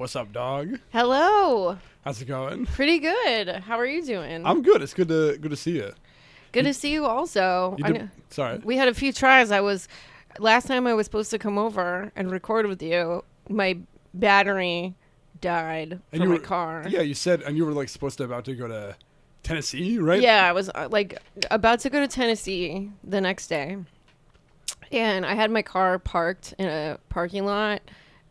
What's up, dog? Hello. How's it going? Pretty good. How are you doing? I'm good. It's good to see you. Good to see you also. Sorry. We had a few tries. Last time I was supposed to come over and record with you, my battery died from my car. Yeah, you said, and you were supposed to about to go to Tennessee, right? Yeah, I was about to go to Tennessee the next day. And I had my car parked in a parking lot,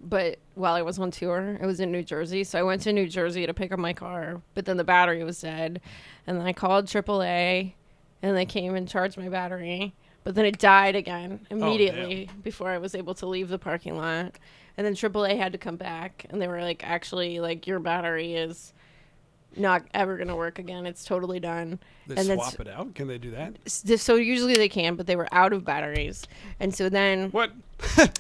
but while I was on tour, it was in New Jersey. So I went to New Jersey to pick up my car, but then the battery was dead. And then I called AAA, and they came and charged my battery. But then it died again immediately before I was able to leave the parking lot. And then AAA had to come back, and they were like, actually, your battery is not ever going to work again. It's totally done. They swap it out? Can they do that? So usually they can, but they were out of batteries. And so then what?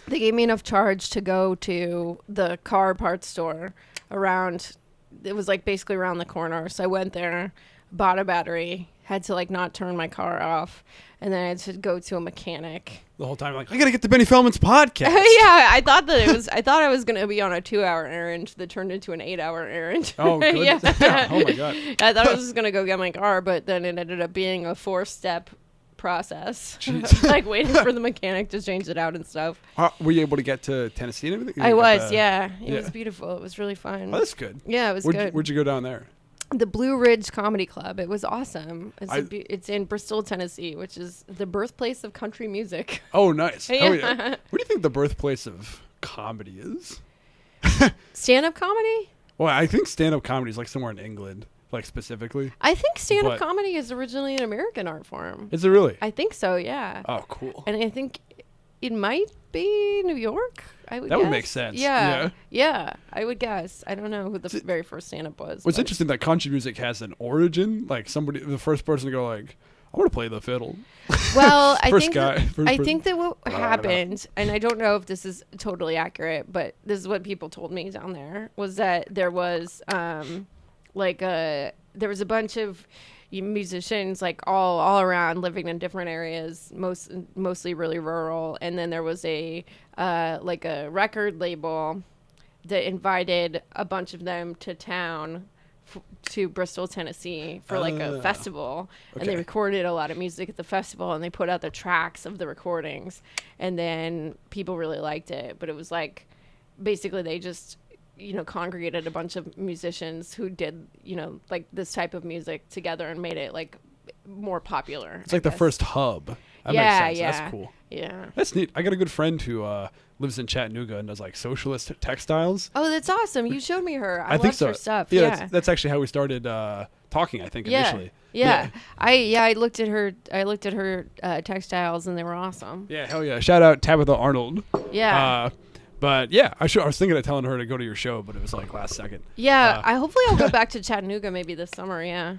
They gave me enough charge to go to the car parts store around. It was basically around the corner. So I went there, bought a battery, had to not turn my car off, and then I had to go to a mechanic. The whole time, I gotta get to Benny Feldman's podcast. Yeah, I thought I was gonna be on a 2-hour errand that turned into an 8-hour errand. Oh, good. Yeah. Oh my god. I thought I was just gonna go get my car, but then it ended up being a 4-step process. Waiting for the mechanic to change it out and stuff. Were you able to get to Tennessee and everything? I was, yeah. It was beautiful. It was really fun. Oh, that's good. Yeah, it was good. Where'd you go down there? The Blue Ridge Comedy Club. It was awesome. It's in Bristol, Tennessee, which is the birthplace of country music. Oh, nice. Yeah. Oh, yeah. Where do you think the birthplace of comedy is? Stand-up comedy? Well, I think stand-up comedy is somewhere in England, specifically. I think stand-up comedy is originally an American art form. Is it really? I think so, yeah. Oh, cool. And I think it might be New York. That would make sense. Yeah, I would guess. I don't know who the very first stand-up was. What's interesting that country music has an origin. The first person to go I want to play the fiddle. Well, I think that what happened, and I don't know if this is totally accurate, but this is what people told me down there, was that there was there was a bunch of musicians all around living in different areas, mostly really rural, and then there was a record label that invited a bunch of them to town to Bristol, Tennessee for a festival. Okay. And they recorded a lot of music at the festival, and they put out the tracks of the recordings, and then people really liked it. But it was basically they just congregated a bunch of musicians who did this type of music together and made it more popular. It's the first hub. That makes sense. That's cool. Yeah, that's neat. I got a good friend who lives in Chattanooga and does socialist textiles. Oh, that's awesome. You showed me her. I think so. Her stuff. Yeah. That's actually how we started talking, I think, initially. Yeah. I looked at her textiles, and they were awesome. Yeah, hell yeah. Shout out Tabitha Arnold. Yeah. But yeah, I was thinking of telling her to go to your show, but it was last second. Yeah, hopefully I'll go back to Chattanooga maybe this summer. Yeah.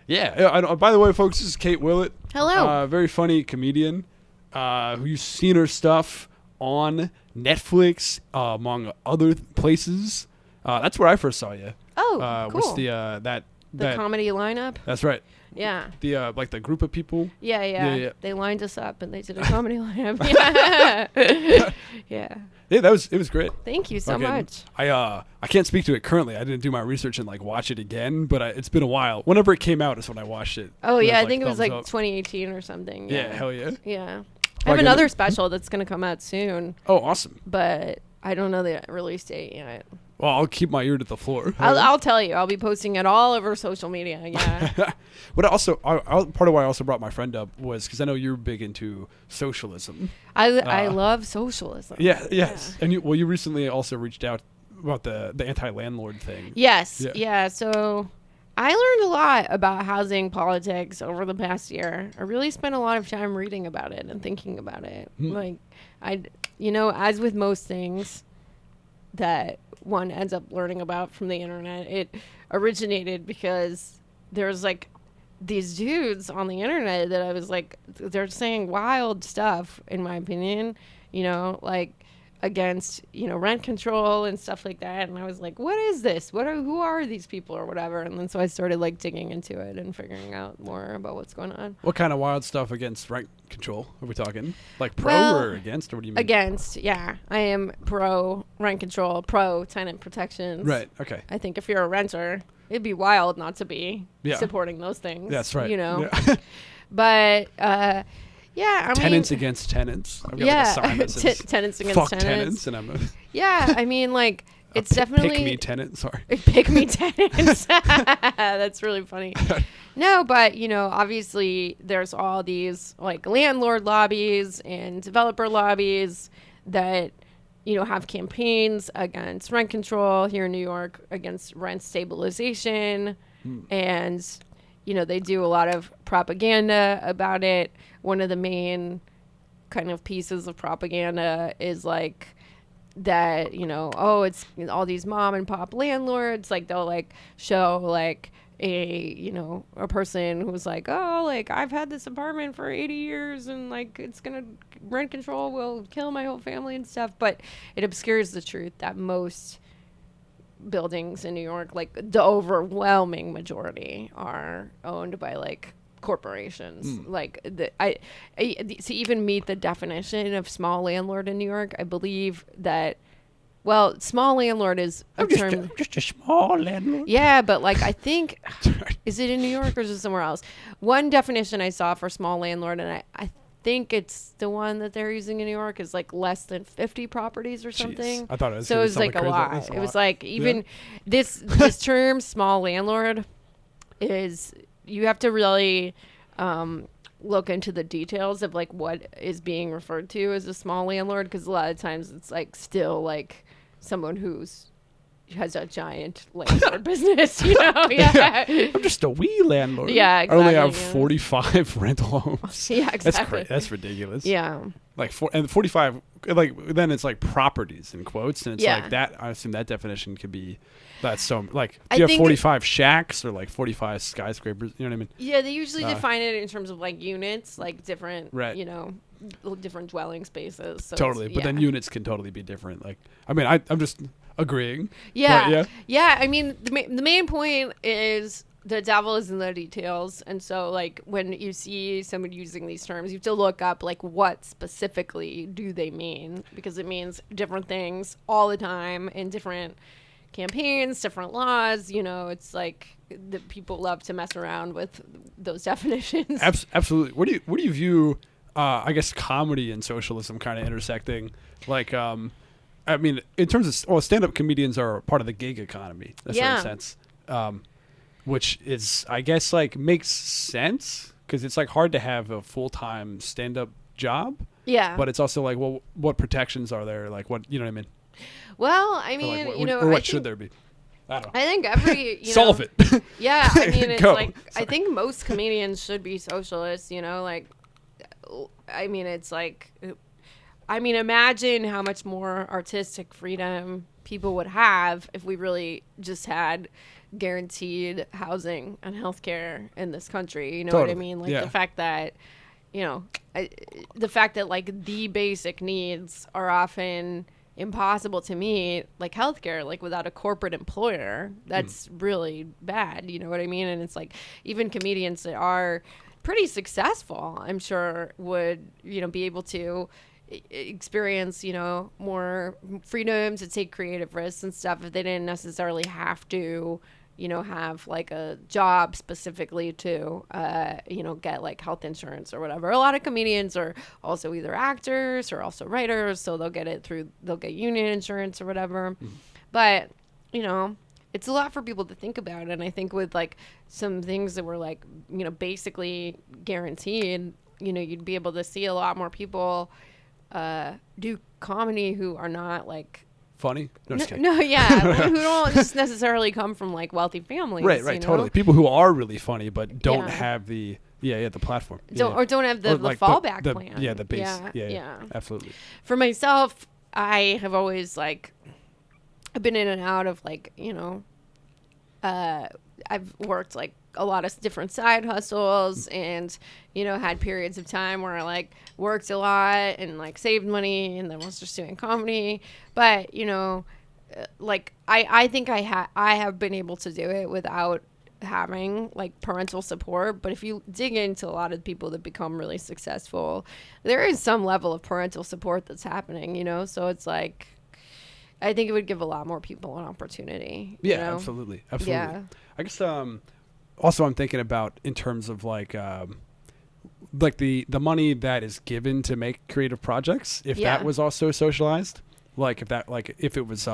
Yeah. By the way, folks, this is Kate Willett. Hello. Very funny comedian. Who you've seen her stuff on Netflix, among other places. That's where I first saw you. Oh, cool. What's the comedy lineup? That's right. Yeah. The the group of people. Yeah. They lined us up and they did a comedy lineup. Yeah. Yeah. Yeah, it was great. Thank you so much. I can't speak to it currently. I didn't do my research and watch it again, but it's been a while. Whenever it came out is when I watched it. Oh yeah, I think it was 2018 or something. Yeah, hell yeah. Yeah. I have another special that's going to come out soon. Oh, awesome. But I don't know the release date yet. Well, I'll keep my ear to the floor. I'll tell you. I'll be posting it all over social media. Yeah. But also, part of why I also brought my friend up was because I know you're big into socialism. I love socialism. Yeah. Yes. Yeah. And you recently also reached out about the anti-landlord thing. Yes. Yeah. So I learned a lot about housing politics over the past year. I really spent a lot of time reading about it and thinking about it. As with most things that one ends up learning about from the internet, it originated because there's these dudes on the internet that I was they're saying wild stuff, in my opinion. against, rent control and stuff like that. And I was like, what is this? Who are these people or whatever? And then so I started like digging into it and figuring out more about what's going on. What kind of wild stuff against rent control are we talking? Like pro or against, or what do you mean? Against, yeah. I am pro rent control, pro tenant protections. Right, okay. I think if you're a renter, it'd be wild not to be supporting those things. That's right. Yeah. But, yeah, I tenants mean, against tenants. I've got like a sign that says, tenants against fuck tenants. And I'm yeah, I mean, like, it's definitely... Pick me tenant, sorry. Pick me tenants. That's really funny. No, but, obviously there's all these, like, landlord lobbies and developer lobbies that, have campaigns against rent control here in New York, against rent stabilization. And, they do a lot of propaganda about it. One of the main kind of pieces of propaganda is like that, it's all these mom and pop landlords, like they'll like show like a person who's like, oh, like I've had this apartment for 80 years and like rent control will kill my whole family and stuff. But it obscures the truth that most buildings in New York, like the overwhelming majority, are owned by like corporations. Like to even meet the definition of small landlord in New York, I believe that, well, small landlord is just a small landlord. Yeah, but like I think, is it in New York or is it somewhere else? One definition I saw for small landlord, and I think it's the one that they're using in New York, is like less than 50 properties or something. Jeez. I thought it was so. It was like a lot. It was like even this term small landlord is, you have to really look into the details of like what is being referred to as a small landlord, because a lot of times it's like still like someone has a giant landlord business, Yeah. I'm just a wee landlord. Yeah, exactly. I only have 45 rental homes. Yeah, exactly. That's crazy. That's ridiculous. Yeah. Like 45, like then it's like properties in quotes, and it's like that. I assume that definition could be, that's so like, do you have 45 shacks or like 45 skyscrapers? You know what I mean? Yeah, they usually define it in terms of like units, like different, right. Different dwelling spaces. So totally, but then units can totally be different. Like, I mean, I'm just agreeing. Yeah, yeah. I mean, the main point is the devil is in the details, and so like when you see somebody using these terms, you have to look up like what specifically do they mean, because it means different things all the time in different campaigns, different laws. It's like the people love to mess around with those definitions. Absolutely. What do you view? I guess comedy and socialism kind of intersecting. Like, I mean, in terms of stand-up comedians are part of the gig economy, in a certain sense, which is, I guess, like makes sense because it's like hard to have a full-time stand-up job. Yeah. But it's also like, well, what protections are there? Like, what, you know what I mean? Well, I mean, or what should there be? I don't know. I think every solve it. Yeah, I mean, it's like I think most comedians should be socialists. Like. I mean, it's like, imagine how much more artistic freedom people would have if we really just had guaranteed housing and healthcare in this country. You know what I mean? Like the fact that, like the basic needs are often impossible to meet, like healthcare, like without a corporate employer, that's really bad. You know what I mean? And it's like even comedians that are pretty successful, I'm sure, would be able to experience more freedom to take creative risks and stuff if they didn't necessarily have to have like a job specifically to get like health insurance or whatever. A lot of comedians are also either actors or also writers, so they'll get union insurance or whatever. But it's a lot for people to think about. And I think with like some things that were like, basically guaranteed, you'd be able to see a lot more people do comedy who are not like funny. Who don't just necessarily come from like wealthy families. Right, totally. People who are really funny but don't have the platform. Or don't have the fallback plan. Yeah, the base. Yeah, absolutely. For myself, I have always like, I've been in and out of like, I've worked like a lot of different side hustles and, you know, had periods of time where I like worked a lot and like saved money and then was just doing comedy. But, you know, like I think I have been able to do it without having like parental support. But if you dig into a lot of people that become really successful, there is some level of parental support that's happening, you know? So it's like, I think it would give a lot more people an opportunity. Yeah, you know? absolutely. Yeah. I guess also I'm thinking about in terms of like the money that is given to make creative projects, if that was also socialized, like if it was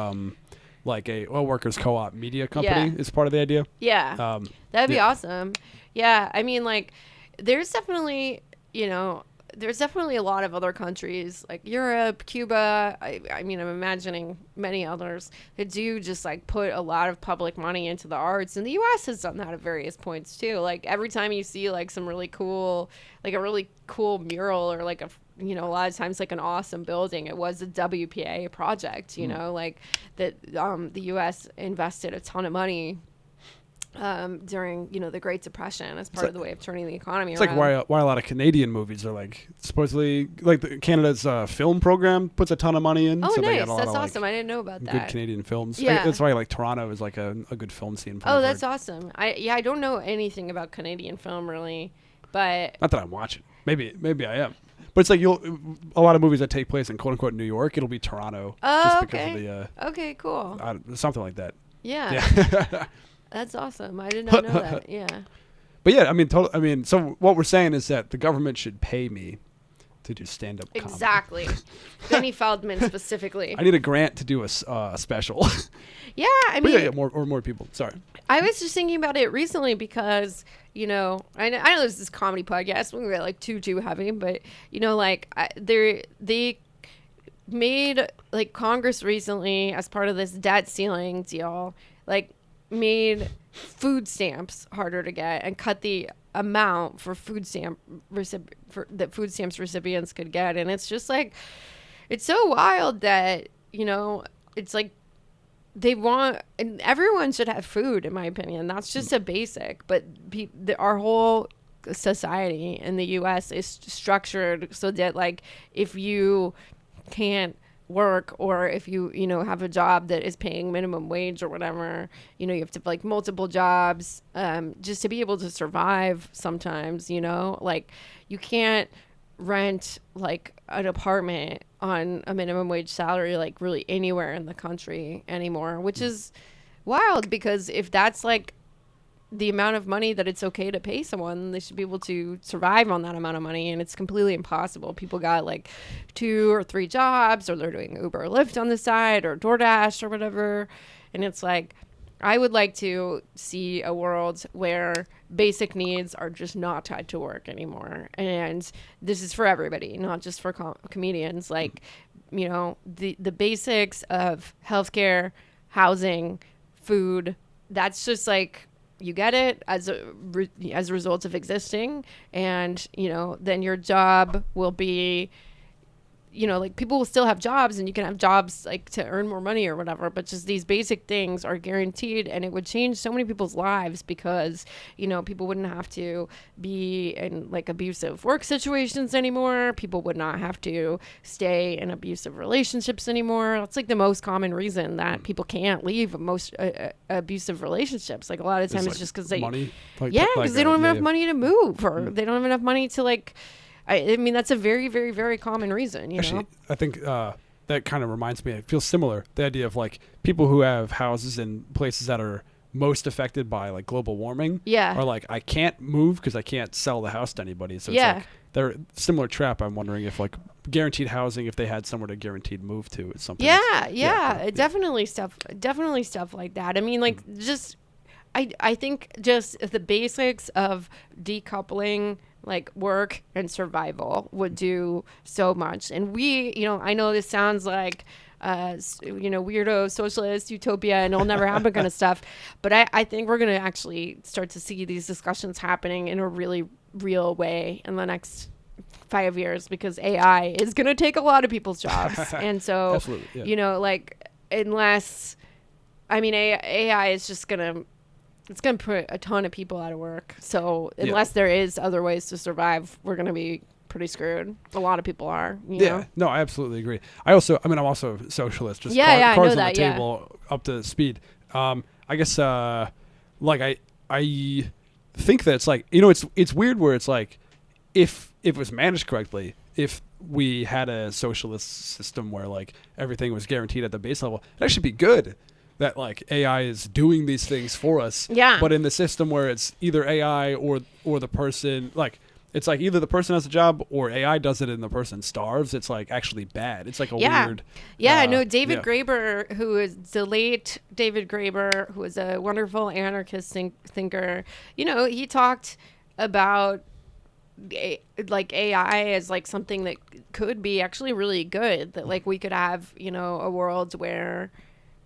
like a oil workers co-op media company is part of the idea. Yeah. That'd be awesome. Yeah. I mean, like, there's definitely a lot of other countries like Europe, Cuba. I mean, I'm imagining many others that do just like put a lot of public money into the arts. And the U.S. has done that at various points too. Like every time you see like some really cool, like a really cool mural or like a lot of times like an awesome building, it was a WPA project, you know, like that the U.S. invested a ton of money during, you know, the Great Depression as part of the way of turning the economy around. It's like why a lot of Canadian movies are like supposedly like Canada's film program puts a ton of money in. Oh, so nice. They got a lot That's of, awesome. Like, I didn't know about that. Good Canadian films. Yeah. That's why like Toronto is like a good film scene. Oh, that's awesome. I don't know anything about Canadian film really, but not that I'm watching. Maybe I am. But it's like a lot of movies that take place in quote unquote New York, it'll be Toronto. Oh, just okay. because of the okay, cool. Something like that. Yeah. That's awesome. I did not know that. Yeah. But yeah, I mean, so what we're saying is that the government should pay me to do stand-up comedy. Exactly. Benny Feldman specifically. I need a grant to do a special. Yeah, I mean, yeah, more people. Sorry. I was just thinking about it recently because, you know, I know this is comedy podcast. We got like too heavy, but you know, like they made like Congress recently as part of this debt ceiling deal, like made food stamps harder to get and cut the amount for that food stamps recipients could get. And it's just like, it's so wild that, you know, it's like they want, and everyone should have food, in my opinion. That's just a basic, but our whole society in the U.S. is structured so that like if you can't work or if you have a job that is paying minimum wage or whatever, you know, you have to have like multiple jobs just to be able to survive sometimes, you know, like you can't rent like an apartment on a minimum wage salary like really anywhere in the country anymore, which is wild because if that's like the amount of money that it's okay to pay someone, they should be able to survive on that amount of money, and it's completely impossible. People got like 2 or 3 jobs, or they're doing Uber or Lyft on the side, or DoorDash or whatever, and it's like, I would like to see a world where basic needs are just not tied to work anymore, and this is for everybody, not just for comedians. Like, you know, the basics of healthcare, housing, food, that's just like, you get it as a result of existing, and you know, then your job will be, you know, like people will still have jobs and you can have jobs like to earn more money or whatever, but just these basic things are guaranteed, and it would change so many people's lives because, you know, people wouldn't have to be in like abusive work situations anymore. People would not have to stay in abusive relationships anymore. That's like the most common reason that people can't leave most abusive relationships. Like a lot of times it's just because they money, because they don't have enough money to move, or they don't have enough money to like, I mean, that's a very, very, very common reason, you know? I think that kind of reminds me, it feels similar, the idea of like people who have houses in places that are most affected by like global warming are like, I can't move because I can't sell the house to anybody. So it's like, they're similar trap. I'm wondering if like guaranteed housing, if they had somewhere to guaranteed move to, is something. Definitely stuff like that. I mean, like just, I think just the basics of decoupling like work and survival would do so much. And we, you know, I know this sounds like, you know, weirdo socialist utopia and it'll never happen kind of stuff, but I think we're going to actually start to see these discussions happening in a really real way in the next 5 years, because AI is going to take a lot of people's jobs. And so, you know, like, unless, I mean, AI is just going to it's going to put a ton of people out of work. So unless there is other ways to survive, we're going to be pretty screwed. A lot of people are. You know? No, I absolutely agree. I'm also a socialist. Just I cards know on that, the table up to speed. I guess like I think that it's like, you know, it's weird where it's like if it was managed correctly, if we had a socialist system where like everything was guaranteed at the base level, it'd actually be good that like AI is doing these things for us. Yeah. But in the system where it's either AI or the person, like it's like either the person has a job or AI does it and the person starves, it's like actually bad. It's like a weird. Yeah, I know David Graeber, who is the late David Graeber, who was a wonderful anarchist thinker. You know, he talked about like AI as like something that could be actually really good, that like we could have, you know, a world where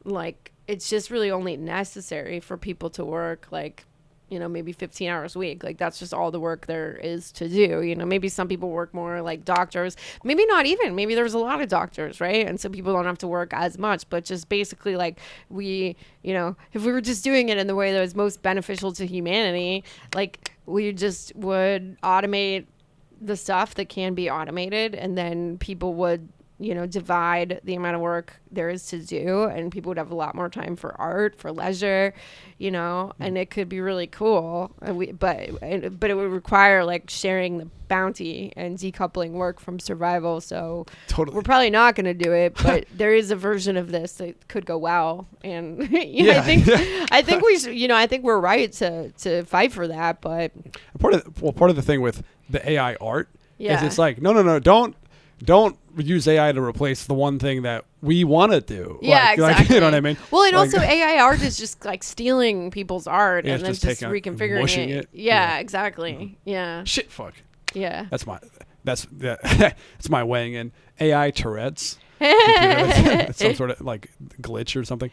like it's just really only necessary for people to work like, you know, maybe 15 hours a week. Like that's just all the work there is to do. You know, maybe some people work more, like doctors, maybe not even, maybe there's a lot of doctors, right? And so people don't have to work as much, but just basically like we, you know, if we were just doing it in the way that was most beneficial to humanity, like we just would automate the stuff that can be automated, and then people would, you know, divide the amount of work there is to do, and people would have a lot more time for art, for leisure, you know, and it could be really cool. But it would require like sharing the bounty and decoupling work from survival. So we're probably not going to do it, but there is a version of this that could go well. And I think we should, you know, I think we're right to fight for that. But part of the thing with the AI art is it's like, no, don't use AI to replace the one thing that we want to do. Yeah, exactly. Like, you know what I mean? Well, and like, also AI art is just like stealing people's art and then just reconfiguring it. Yeah, exactly. Mm-hmm. Yeah. Shit, fuck. Yeah. That's my weighing in. AI Tourette's. It's some sort of like glitch or something.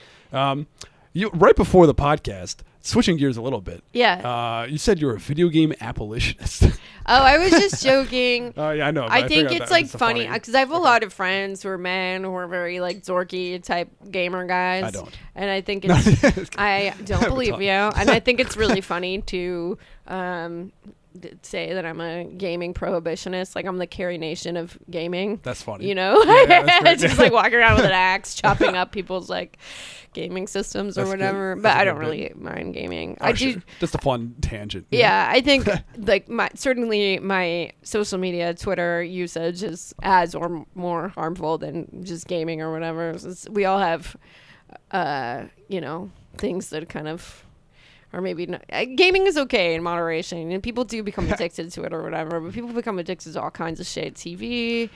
You right before the podcast, switching gears a little bit. Yeah. You said you were a video game abolitionist. Oh, I was just joking. Oh, yeah, I know. I think it's like funny because I have a lot of friends who are men who are very like dorky type gamer guys. I don't. And I think it's, I don't believe you. And I think it's really funny to say that I'm a gaming prohibitionist. Like I'm the Carrie Nation of gaming. That's funny. You know? Yeah, just like walking around with an axe, chopping up people's like gaming systems or whatever. But I don't really mind gaming. I do. Just a fun tangent. Yeah, I think like certainly my social media, Twitter usage is as or more harmful than just gaming or whatever. We all have, you know, things that kind of. Or maybe not. Gaming is okay in moderation, and people do become addicted to it or whatever. But people become addicted to all kinds of shit: TV,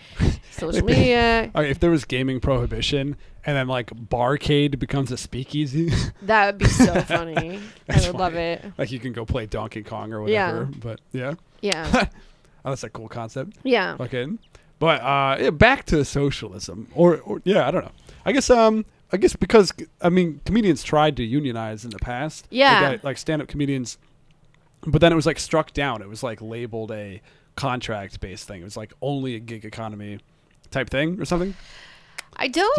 social media. If there was gaming prohibition, and then like Barcade becomes a speakeasy, that would be so funny. I would love it. Like you can go play Donkey Kong or whatever. Yeah. But yeah. Oh, that's a cool concept. Yeah. Okay. But back to socialism, or yeah, I don't know. I guess because, I mean, comedians tried to unionize in the past. Yeah. Like stand-up comedians. But then it was like struck down. It was like labeled a contract-based thing. It was like only a gig economy type thing or something. I don't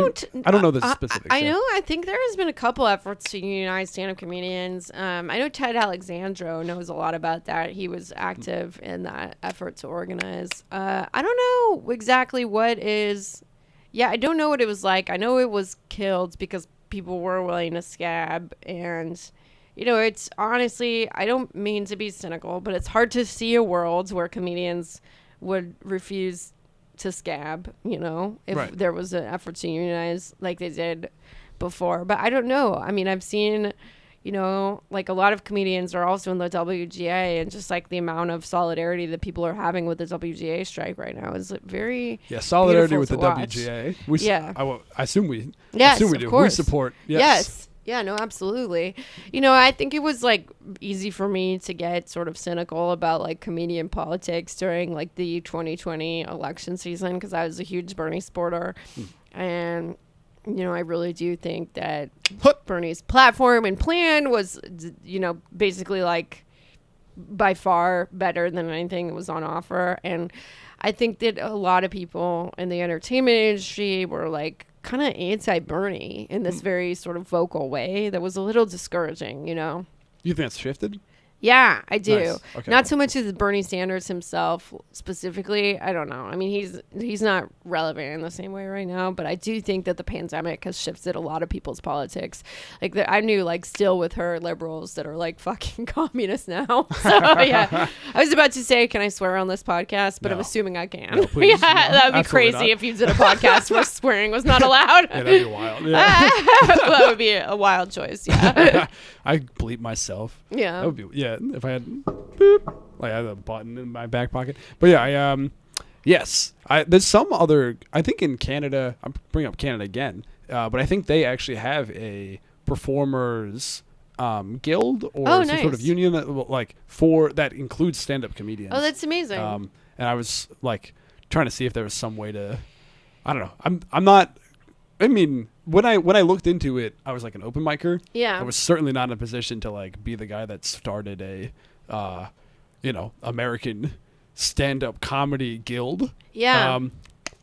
know the specifics. I know. I think there has been a couple efforts to unionize stand-up comedians. I know Ted Alexandro knows a lot about that. He was active in that effort to organize. I don't know exactly what is... Yeah, I don't know what it was like. I know it was killed because people were willing to scab. And, you know, it's honestly, I don't mean to be cynical, but it's hard to see a world where comedians would refuse to scab, you know, if there was an effort to unionize like they did before. But I don't know. I mean, I've seen... You know, like a lot of comedians are also in the WGA, and just like the amount of solidarity that people are having with the WGA strike right now is very solidarity with the watch. WGA. I assume we. Yes, assume we of do. course. We support. Yes. Yeah. No. Absolutely. You know, I think it was like easy for me to get sort of cynical about like comedian politics during like the 2020 election season because I was a huge Bernie supporter, and. You know, I really do think that Bernie's platform and plan was, you know, basically like by far better than anything that was on offer. And I think that a lot of people in the entertainment industry were like kind of anti-Bernie in this very sort of vocal way that was a little discouraging, you know? You think that's shifted? Yeah, I do. Nice. Okay. Not so much as Bernie Sanders himself specifically. I don't know. I mean, he's not relevant in the same way right now, but I do think that the pandemic has shifted a lot of people's politics. Like I knew like still with her liberals that are like fucking communists now. So yeah, I was about to say, can I swear on this podcast? But I'm assuming I can. No, please. That would be crazy not. if you did a podcast where swearing was not allowed. Yeah, that'd be wild. Yeah. That would be a wild choice. Yeah. I bleep myself. Yeah. That would be if I had boop, like I had a button in my back pocket. But yeah, yes. There's some other. I think in Canada, I'm bringing up Canada again, but I think they actually have a performers guild or some sort of union that includes stand-up comedians. Oh, that's amazing. And I was like trying to see if there was some way to. I don't know. I'm not. I mean, when I looked into it, I was like an open micer. Yeah. I was certainly not in a position to like be the guy that started a, American stand-up comedy guild. Yeah.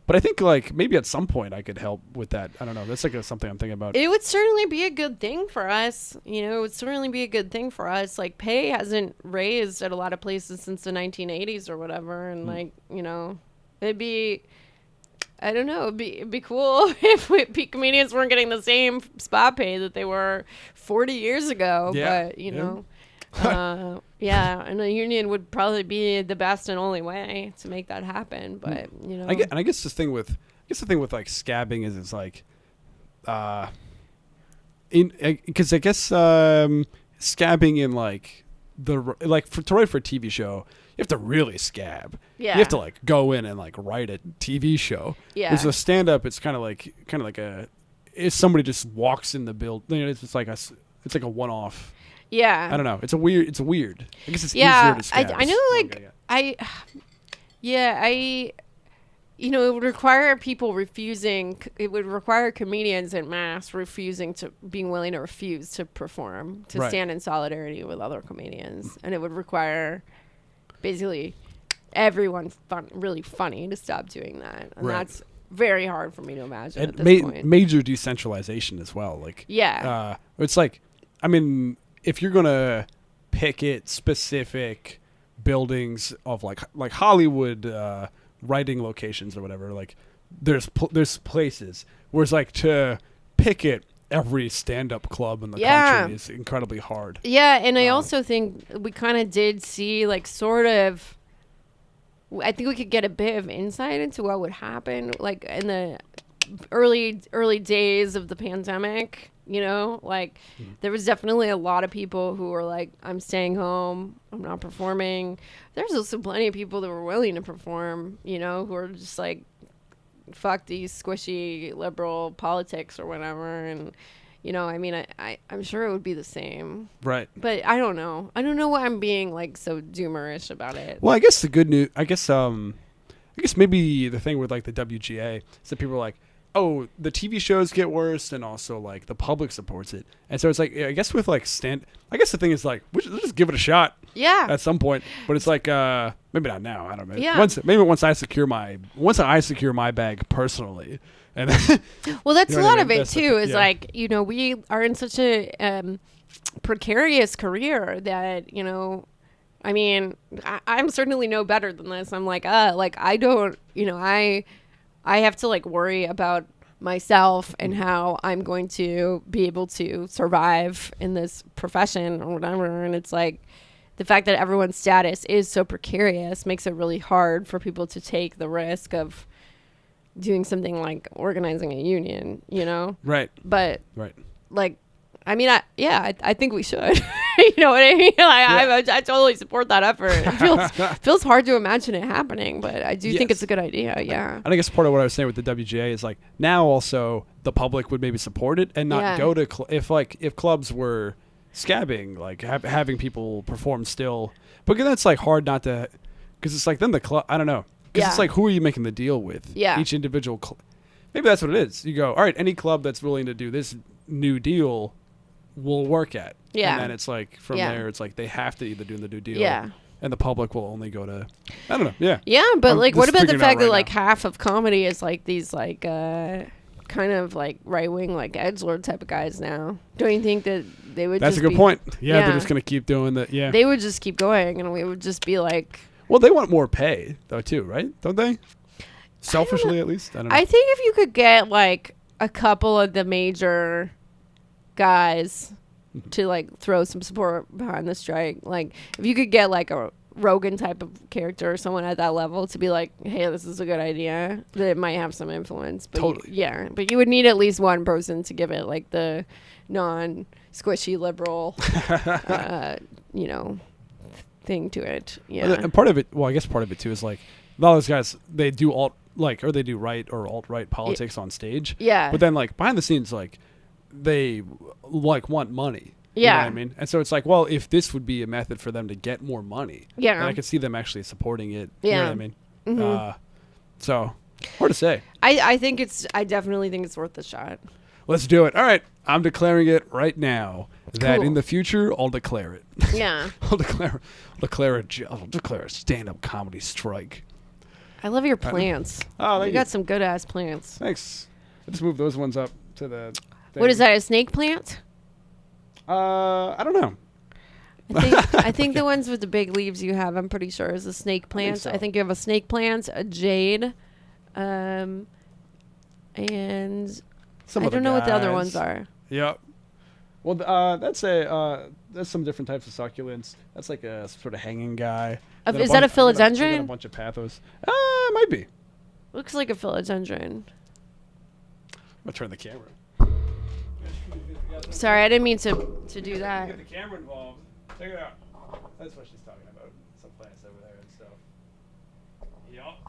But I think like maybe at some point I could help with that. I don't know. That's like something I'm thinking about. It would certainly be a good thing for us. It would certainly be a good thing for us. Like pay hasn't raised at a lot of places since the 1980s or whatever. And it'd be... I don't know. It'd be cool if comedians weren't getting the same spot pay that they were 40 years ago. Yeah. But, and a union would probably be the best and only way to make that happen. But, I guess the thing with like scabbing is it's like, because I guess scabbing in like to write for a TV show, you have to really scab. Yeah. You have to like go in and like write a TV show. Yeah. There's a stand up. It's kind of like if somebody just walks in the building, it's like a one off. Yeah. I don't know. It's weird. I guess it's easier to scab. I know it would require people refusing. It would require comedians en masse being willing to refuse to perform, to stand in solidarity with other comedians. And it would require basically everyone really funny to stop doing that. And that's very hard for me to imagine at this point. Major decentralization as well. Like, it's like, I mean, if you're going to picket specific buildings of like Hollywood, writing locations or whatever, like there's places where it's like to picket every stand-up club in the country is incredibly hard. Yeah, and I also think we kind of did see like sort of, I think we could get a bit of insight into what would happen like in the early days of the pandemic. There was definitely a lot of people who were like, I'm staying home, I'm not performing. There's also plenty of people that were willing to perform, who are just like, fuck these squishy liberal politics or whatever. And, I'm sure it would be the same. Right. But I don't know. I don't know why I'm being like so doomerish about it. Well, I guess the good news, I guess maybe the thing with like the WGA is that people are like, oh, the TV shows get worse, and also like the public supports it, and so it's like I guess with like I guess the thing is like we should just give it a shot. Yeah. At some point, but it's like maybe not now. I don't know. Yeah. Once I secure my bag personally, and then well, that's a lot of it too. Is like we are in such a precarious career that I mean, I'm certainly no better than this. I'm like I don't I have to like worry about myself and how I'm going to be able to survive in this profession or whatever. And it's like the fact that everyone's status is so precarious makes it really hard for people to take the risk of doing something like organizing a union, Right. But like, I mean, I think we should. You know what I mean? I totally support that effort. It feels hard to imagine it happening, but I do think it's a good idea. Yeah. And I guess part of what I was saying with the WGA is like now also the public would maybe support it and not go to if clubs were scabbing, like having people perform still. But that's like hard not to, because it's like then the club. I don't know. Because it's like who are you making the deal with? Yeah. Each individual. Maybe that's what it is. You go, all right, any club that's willing to do this new deal will work at. Yeah. And then it's like from there, it's like they have to either do the new deal. Yeah. And the public will only go to, I don't know. Yeah. Yeah. But like, what about the fact that like half of comedy is like these like kind of like right wing, like edgelord type of guys now? Don't you think that they would. That's just a good be, point. Yeah, they're just gonna keep doing that. Yeah, they would just keep going, and we would just be like. Well, they want more pay though too, right? Don't they? Selfishly, at least. I don't know. I think if you could get like a couple of the major guys to like throw some support behind the strike, like if you could get like a Rogan type of character or someone at that level to be like, hey, this is a good idea, that it might have some influence. But totally. But you would need at least one person to give it like the non-squishy liberal, thing to it. Yeah. And part of it, well, I guess part of it too is like a lot of those guys, they do they do right or alt-right politics on stage. Yeah. But then like behind the scenes, like they like want money. Yeah. You know what I mean? And so it's like, well, if this would be a method for them to get more money, then I could see them actually supporting it. Yeah. You know what I mean? Mm-hmm. So hard to say. I definitely think it's worth a shot. Let's do it. All right. I'm declaring it right now that Cool. in the future, I'll declare it. Yeah. I'll declare a stand-up comedy strike. I love your plants. Oh, you got some good ass plants. Thanks. I just moved those ones up to the thing. What is that? A snake plant? I don't know. I think the ones with the big leaves you have, I'm pretty sure, is a snake plant. I think you have a snake plant, a jade, and Some I other don't know what the other guys. ones are. Yep. Well, that's some different types of succulents. That's like a sort of hanging guy. Is that a philodendron? I got a bunch of pathos. It might be. Looks like a philodendron. I'm gonna turn the camera. Sorry, I didn't mean to do that. Get the camera involved. Check it out. That's what she's talking about. Some plants over there and stuff. Yup.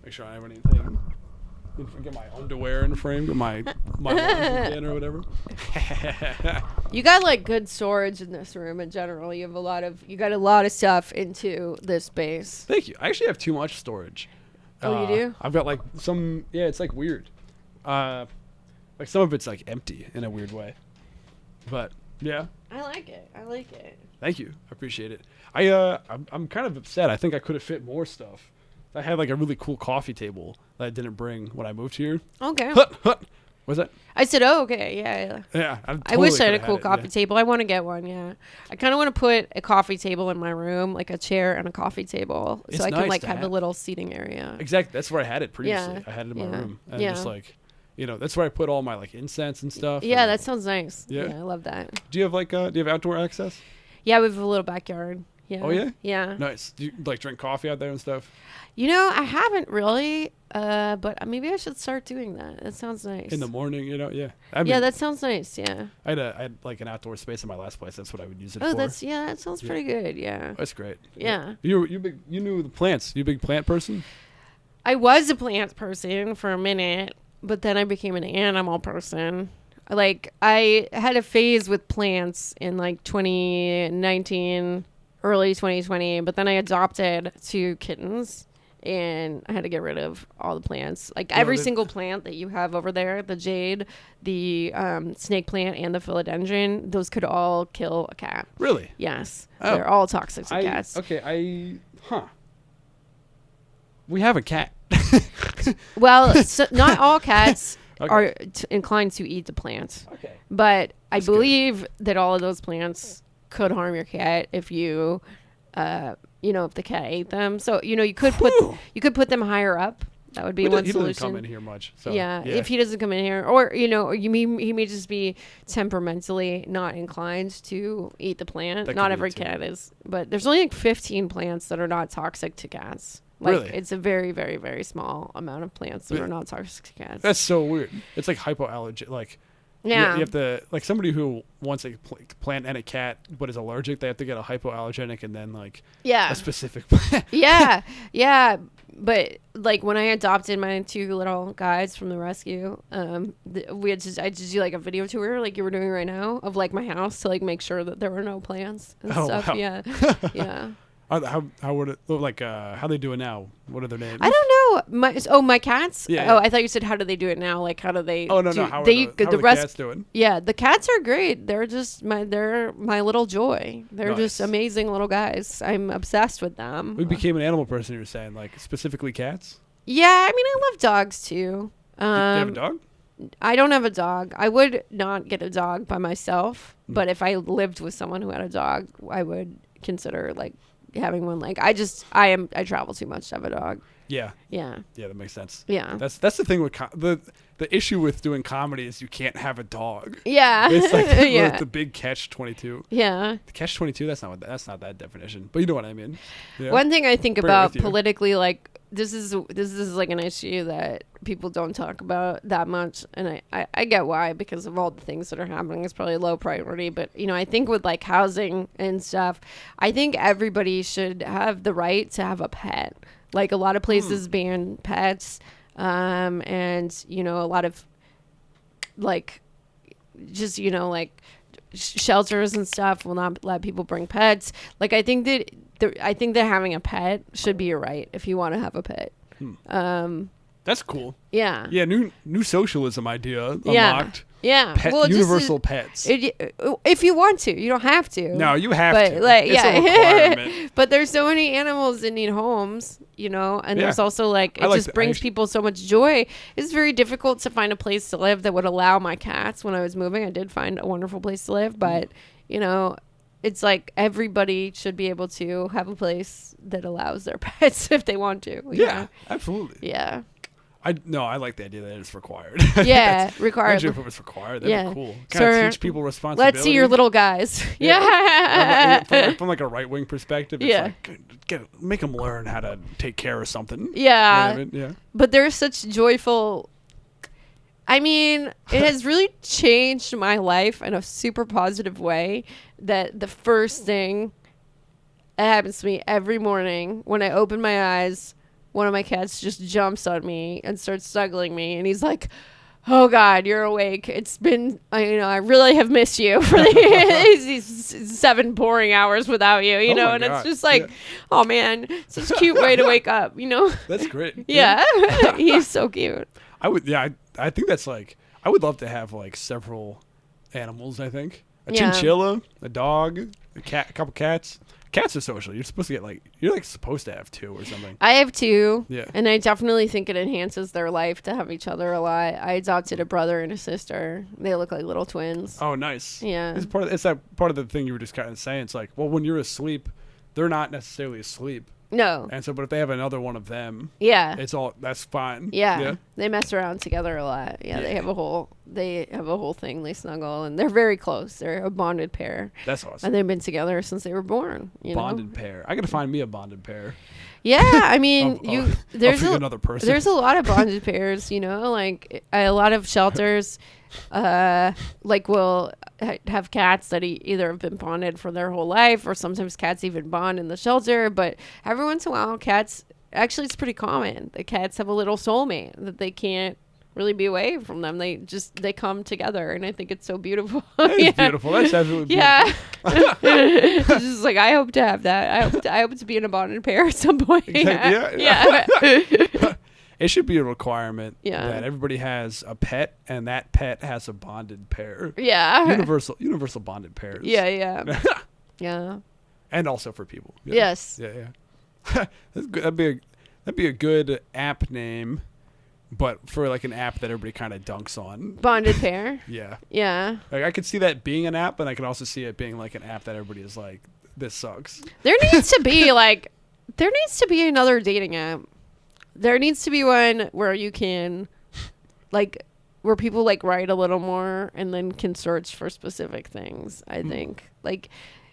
Make sure I have anything. Get my underwear in frame. Get my laundry bin or whatever. You got like good storage in this room in general. You got a lot of stuff into this space. Thank you. I actually have too much storage. Oh, you do? I've got like some. Yeah, it's like weird. Like some of it's like empty in a weird way. But yeah. I like it. Thank you. I appreciate it. I'm kind of upset. I think I could have fit more stuff. I had like a really cool coffee table that I didn't bring when I moved here. Okay. Hut. What's that? I said, oh, okay. Yeah. Yeah. I wish I had a cool coffee table. I want to get one. Yeah. I kind of want to put a coffee table in my room, like a chair and a coffee table, so I can like have a little seating area. Exactly. That's where I had it previously. Yeah. I had it in my room. And Yeah. just like, that's where I put all my like incense and stuff. Yeah, and that sounds nice. Yeah. I love that. Do you have outdoor access? Yeah, we have a little backyard. Yeah. Oh yeah? Yeah. Nice. Do you like drink coffee out there and stuff? I haven't really, but maybe I should start doing that. That sounds nice. In the morning, yeah. Yeah, that sounds nice. Yeah. I had like an outdoor space in my last place. That's what I would use it for. Oh, that sounds pretty good. Yeah. That's great. Yeah. You knew the plants. You a big plant person? I was a plant person for a minute, but then I became an animal person. Like I had a phase with plants in like 2019, early 2020, but then I adopted 2 kittens. And I had to get rid of all the plants. Like every single plant that you have over there, the jade, the snake plant, and the philodendron, those could all kill a cat. Really? Yes. Oh. They're all toxic to cats. Okay, we have a cat. Well, not all cats Okay. are inclined to eat the plants. Okay. But That's I believe that all of those plants could harm your cat if you... if the cat ate them. So, you could put them higher up. That would be one He solution. doesn't come in here much. So, yeah, if he doesn't come in here, or he may just be temperamentally not inclined to eat the plant. That Not could be every it, too. cat is, but there's only like 15 plants that are not toxic to cats. Like, Really? It's a very, very, very small amount of plants that Yeah. are not toxic to cats. That's so weird. It's like hypoallergenic. Like, yeah. you have to, like, somebody who wants a plant and a cat but is allergic, they have to get a hypoallergenic and then like Yeah. a specific plant. Yeah. But like when I adopted my 2 little guys from the rescue, I just do like a video tour like you were doing right now of like my house to like make sure that there were no plants and stuff. Wow. Yeah. Yeah. How would it look like? How they do it now? What are their names? I don't know. My cats. Yeah. Oh, I thought you said how do they do it now? Like how do they? Oh no. How are the cats doing? Yeah, the cats are great. They're just my little joy. They're just Nice. amazing little guys. I'm obsessed with them. We became an animal person. You were saying, like, specifically cats. Yeah, I mean I love dogs too. Do you have a dog? I don't have a dog. I would not get a dog by myself, but if I lived with someone who had a dog, I would consider like having one. Like I travel too much to have a dog. Yeah. Yeah. Yeah, that makes sense. Yeah. That's the thing with the issue with doing comedy is you can't have a dog. Yeah. It's like yeah. the big catch-22. Yeah. The catch-22, that's not that definition. But you know what I mean. Yeah. One thing I think about politically, like this is like an issue that people don't talk about that much, and I get why, because of all the things that are happening. It's probably a low priority, but I think with like housing and stuff, I think everybody should have the right to have a pet. Like a lot of places ban pets, and a lot of like just like shelters and stuff will not let people bring pets. Like I think that having a pet should be a right if you want to have a pet. That's cool. Yeah. Yeah. New socialism idea unlocked. Yeah. Universal pets. If you want to, you don't have to. No, you have to. Like, it's a requirement. But there's so many animals that need homes, and there's also like it just brings people so much joy. It's very difficult to find a place to live that would allow my cats. When I was moving, I did find a wonderful place to live, but it's like everybody should be able to have a place that allows their pets if they want to. Yeah, absolutely. Yeah. I like the idea that it's required. Yeah, required. Imagine if it was required, that'd be cool. Kind of teach people responsibility. Let's see your little guys. Yeah. From like a right-wing perspective, it's like, make them learn how to take care of something. Yeah. You know what I mean? Yeah. But there's such joyful... I mean, it has really changed my life in a super positive way that the first thing that happens to me every morning when I open my eyes... one of my cats just jumps on me and starts snuggling me, and he's like, "Oh God, you're awake. It's been, I really have missed you for these 7 boring hours without you, and God. it's just like, oh man, such a cute way to wake up, That's great. Yeah, he's so cute. I think that's like, I would love to have like several animals. I think a chinchilla, a dog, a cat, a couple cats. Cats are social. You're supposed to get you're supposed to have 2 or something. I have 2. Yeah. And I definitely think it enhances their life to have each other a lot. I adopted a brother and a sister. They look like little twins. Oh, nice. Yeah. It's that part of the thing you were just kind of saying. It's like, well, when you're asleep, they're not necessarily asleep. No. And so, but if they have another one of them, yeah, that's fine. Yeah. They mess around together a lot. Yeah. They have a whole thing. They snuggle, and they're very close. They're a bonded pair. That's awesome. And they've been together since they were born. Bonded pair. I gotta find me a bonded pair. Yeah, I mean, there's another person. There's a lot of bonded pairs. Like a lot of shelters, will have cats that either have been bonded for their whole life, or sometimes cats even bond in the shelter. But every once in a while, cats, actually it's pretty common. The cats have a little soulmate that they can't really be away from them. They come together, and I think it's so beautiful. It's beautiful. That's absolutely beautiful. Yeah. It's just like, I hope to have that. I hope to be in a bonded pair at some point. Exactly. Yeah. It should be a requirement that everybody has a pet, and that pet has a bonded pair. Yeah. Universal bonded pairs. Yeah. Yeah. And also for people. Yeah. Yes. Yeah. That's good. That'd be a good app name, but for like an app that everybody kind of dunks on. Bonded pair. Yeah. Yeah. Like I could see that being an app, but I could also see it being like an app that everybody is like, this sucks. There needs to be another dating app. There needs to be one where you can, where people write a little more and then can search for specific things. I think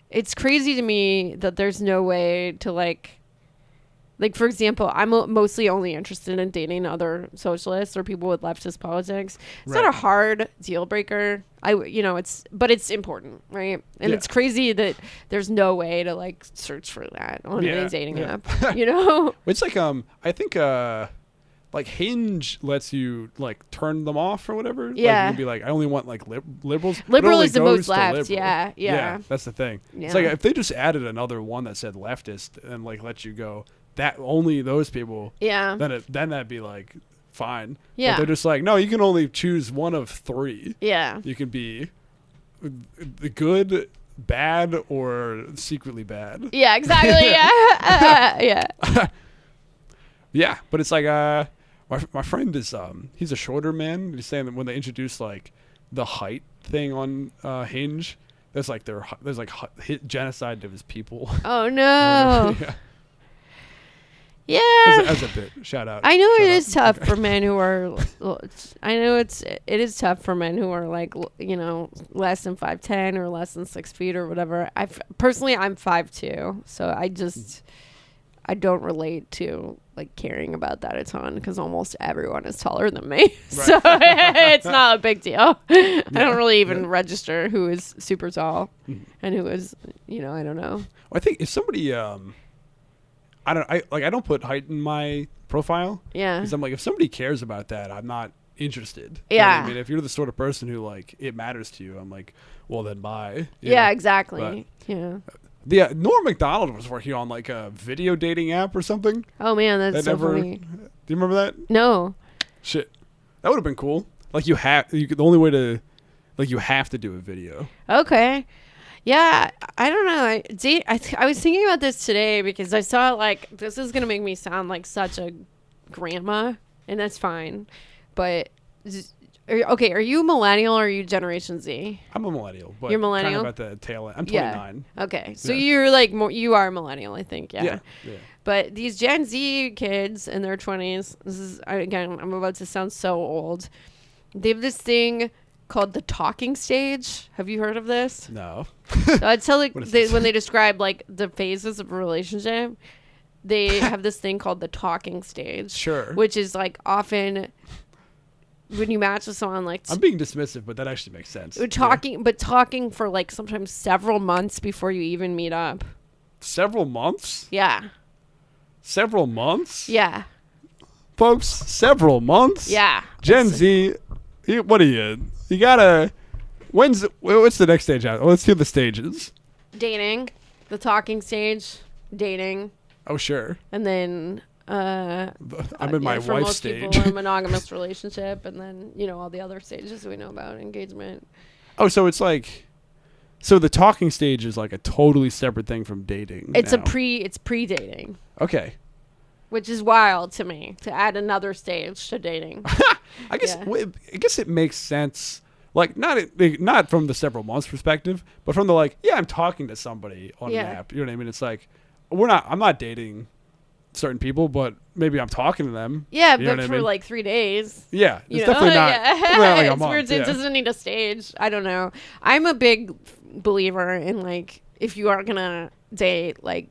it's crazy to me that there's no way to for example, I'm mostly only interested in dating other socialists or people with leftist politics. It's not a hard deal breaker. But it's important, right? And it's crazy that there's no way to search for that on any dating app. It's I think Hinge lets you turn them off or whatever. Yeah. You can be like, I only want liberals. Liberal is the most left. Yeah. That's the thing. Yeah. It's if they just added another one that said leftist and let you go, that only those people. Yeah. Then that'd be fine. Yeah. But they're just no, you can only choose one of 3. Yeah. You can be the good, bad, or secretly bad. Yeah, exactly. Yeah. Yeah. Yeah, but it's my friend is he's a shorter man. He's saying that when they introduced like the height thing on Hinge, there's like genocide of his people. Oh no. Yeah. Yeah. As a bit. Shout out. I know Shout it out. is tough for men who are. I know it is tough for men who are like less than 5'10" or less than 6 feet or whatever. Personally I'm 5'2", so I don't relate to like caring about that a ton because almost everyone is taller than me, so it's not a big deal. I don't really even register who is super tall and who is I don't know. Well, I think if somebody I don't put height in my profile. Yeah. Because I'm like, if somebody cares about that, I'm not interested. Yeah. You know what I mean, if you're the sort of person who like it matters to you, I'm like, well then bye. Yeah, exactly. But, yeah. Norm Macdonald was working on like a video dating app or something. Oh man, that's so funny. Do you remember that? No. Shit, that would have been cool. Like the only way to, like you have to do a video. Okay. Yeah, I don't know. I was thinking about this today because I saw like this is gonna make me sound like such a grandma, and that's fine. But are you millennial or are you Generation Z? I'm a millennial. But you're millennial. Kind of at the tail end. I'm 29. Yeah. Okay, so you're like you are millennial, I think. Yeah. Yeah. But these Gen Z kids in their 20s. This is again. I'm about to sound so old. They have this thing called the talking stage. Have you heard of this? No. So I'd tell like when they describe like the phases of a relationship, they have this thing called the talking stage. Sure. Which is like often when you match with someone like I'm being dismissive, but that actually makes sense. Talking for like sometimes several months before you even meet up. Several months? Yeah. Several months? Yeah. Folks, several months? Yeah. Gen Z, what are you? You gotta. What's the next stage out? Let's hear the stages. Dating, the talking stage, dating. Oh sure. And then I'm in my for wife's most stage. people, a monogamous relationship, and then all the other stages we know about, engagement. Oh, so it's like, so the talking stage is like a totally separate thing from dating. It's now. it's pre-dating. Okay. Which is wild to me to add another stage to dating. I guess it makes sense. Like not from the several months perspective, but from the like, I'm talking to somebody on an app. You know what I mean? It's like I'm not dating certain people, but maybe I'm talking to them. Yeah, but for like 3 days. Yeah, it's definitely not. Definitely not like a month. Weird. It doesn't need a stage. I don't know. I'm a big believer in like if you are gonna date, like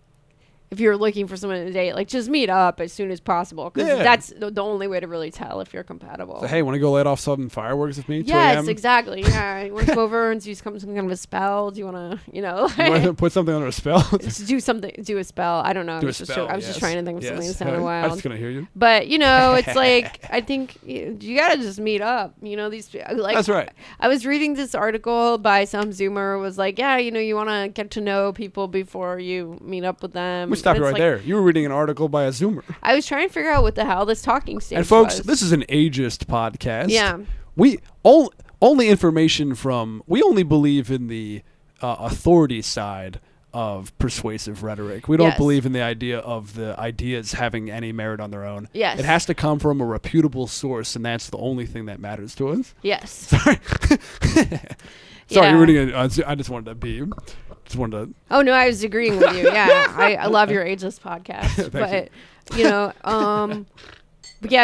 if you're looking for someone to date, like just meet up as soon as possible because that's the only way to really tell if you're compatible. So, hey, want to go let off some fireworks with me? Yes, exactly. Yeah, you want to come over and do some kind of a spell? Do you want to, you want to put something under a spell? do a spell. I don't know. I was just trying to think of something that sounded wild. I'm just gonna hear you. But it's like I think you gotta just meet up. These like that's right. I was reading this article by some Zoomer was like, you want to get to know people before you meet up with them. Stop you right there. You were reading an article by a Zoomer. I was trying to figure out what the hell this talking stage was. And folks, this is an ageist podcast. Yeah. We only information from. We only believe in the authority side of persuasive rhetoric. We don't believe in the idea of the ideas having any merit on their own. Yes. It has to come from a reputable source, and that's the only thing that matters to us. Yes. Sorry. Sorry, you're reading I just wanted to be. Oh no, I was agreeing with you. Yeah, I love your ageless podcast, but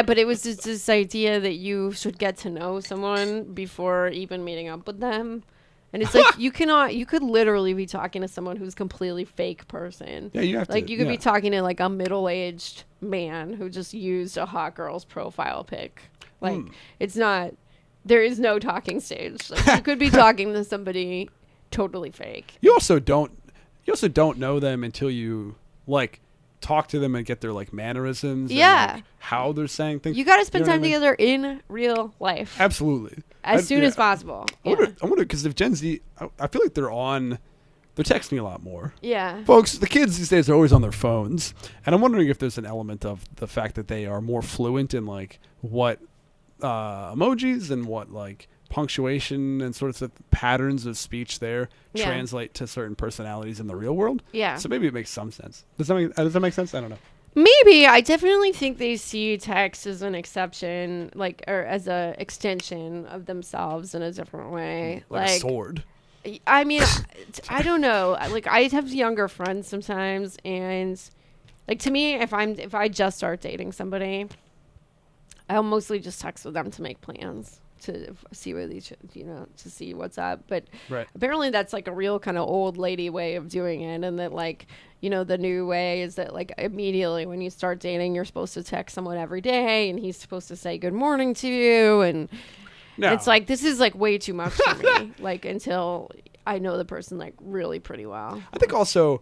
but it was just this idea that you should get to know someone before even meeting up with them, and it's like you could literally be talking to someone who's completely fake person. Yeah, you have to. Like you could be talking to like a middle-aged man who just used a hot girl's profile pic. Like it's not. There is no talking stage. Like, you could be talking to somebody totally fake. You also don't know them until you like talk to them and get their like mannerisms and like, how they're saying things. You got to spend time together in real life. Absolutely. As soon as possible. I wonder because if Gen Z, I feel like they're texting a lot more. Yeah. Folks, the kids these days are always on their phones, and I'm wondering if there's an element of the fact that they are more fluent in like what emojis and what like punctuation and sorts of patterns of speech there translate to certain personalities in the real world. Yeah. So maybe it makes some sense. Does that make sense? I don't know. Maybe. I definitely think they see text as an exception, like, or as a extension of themselves in a different way. Like a sword. I mean, I don't know. Like, I have younger friends sometimes, and like, to me, if I just start dating somebody, I'll mostly just text with them to make plans, to see where these, to see what's up. But apparently that's like a real kind of old lady way of doing it. And that, like, the new way is that, like, immediately when you start dating, you're supposed to text someone every day, and he's supposed to say good morning to you. And it's like, this is like way too much for me. Like, until I know the person like really pretty well. I think also,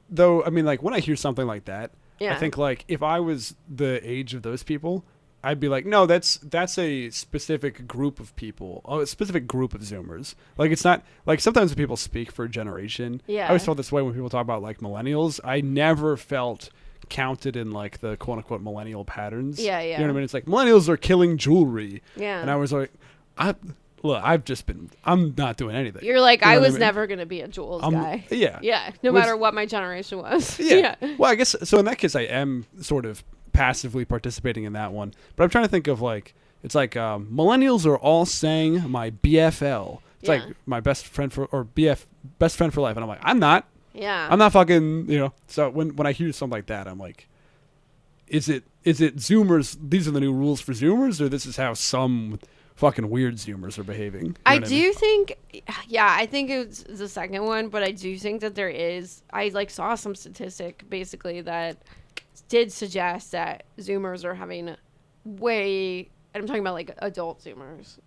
though, I mean, like, when I hear something like that, I think, like, if I was the age of those people, I'd be like, no, that's a specific group of people, a specific group of Zoomers. Like, it's not, like, sometimes when people speak for a generation, I always felt this way when people talk about, like, millennials. I never felt counted in, like, the quote-unquote millennial patterns. Yeah. You know what I mean? It's like, millennials are killing jewelry. Yeah. And I was like, I'm not doing anything. You're like, I was never going to be a jewels guy. Yeah. Yeah. No matter what my generation was. Yeah. Well, I guess, so in that case, I am sort of passively participating in that one. But I'm trying to think of, like, it's like, millennials are all saying my BFL. It's like my best friend for life. And I'm like, I'm not. Yeah. I'm not fucking, So when I hear something like that, I'm like, is it Zoomers? These are the new rules for Zoomers, or this is how some fucking weird Zoomers are behaving? I think it's the second one, but I do think that there is, I like saw some statistic basically that did suggest that Zoomers are having way, and I'm talking about like adult Zoomers,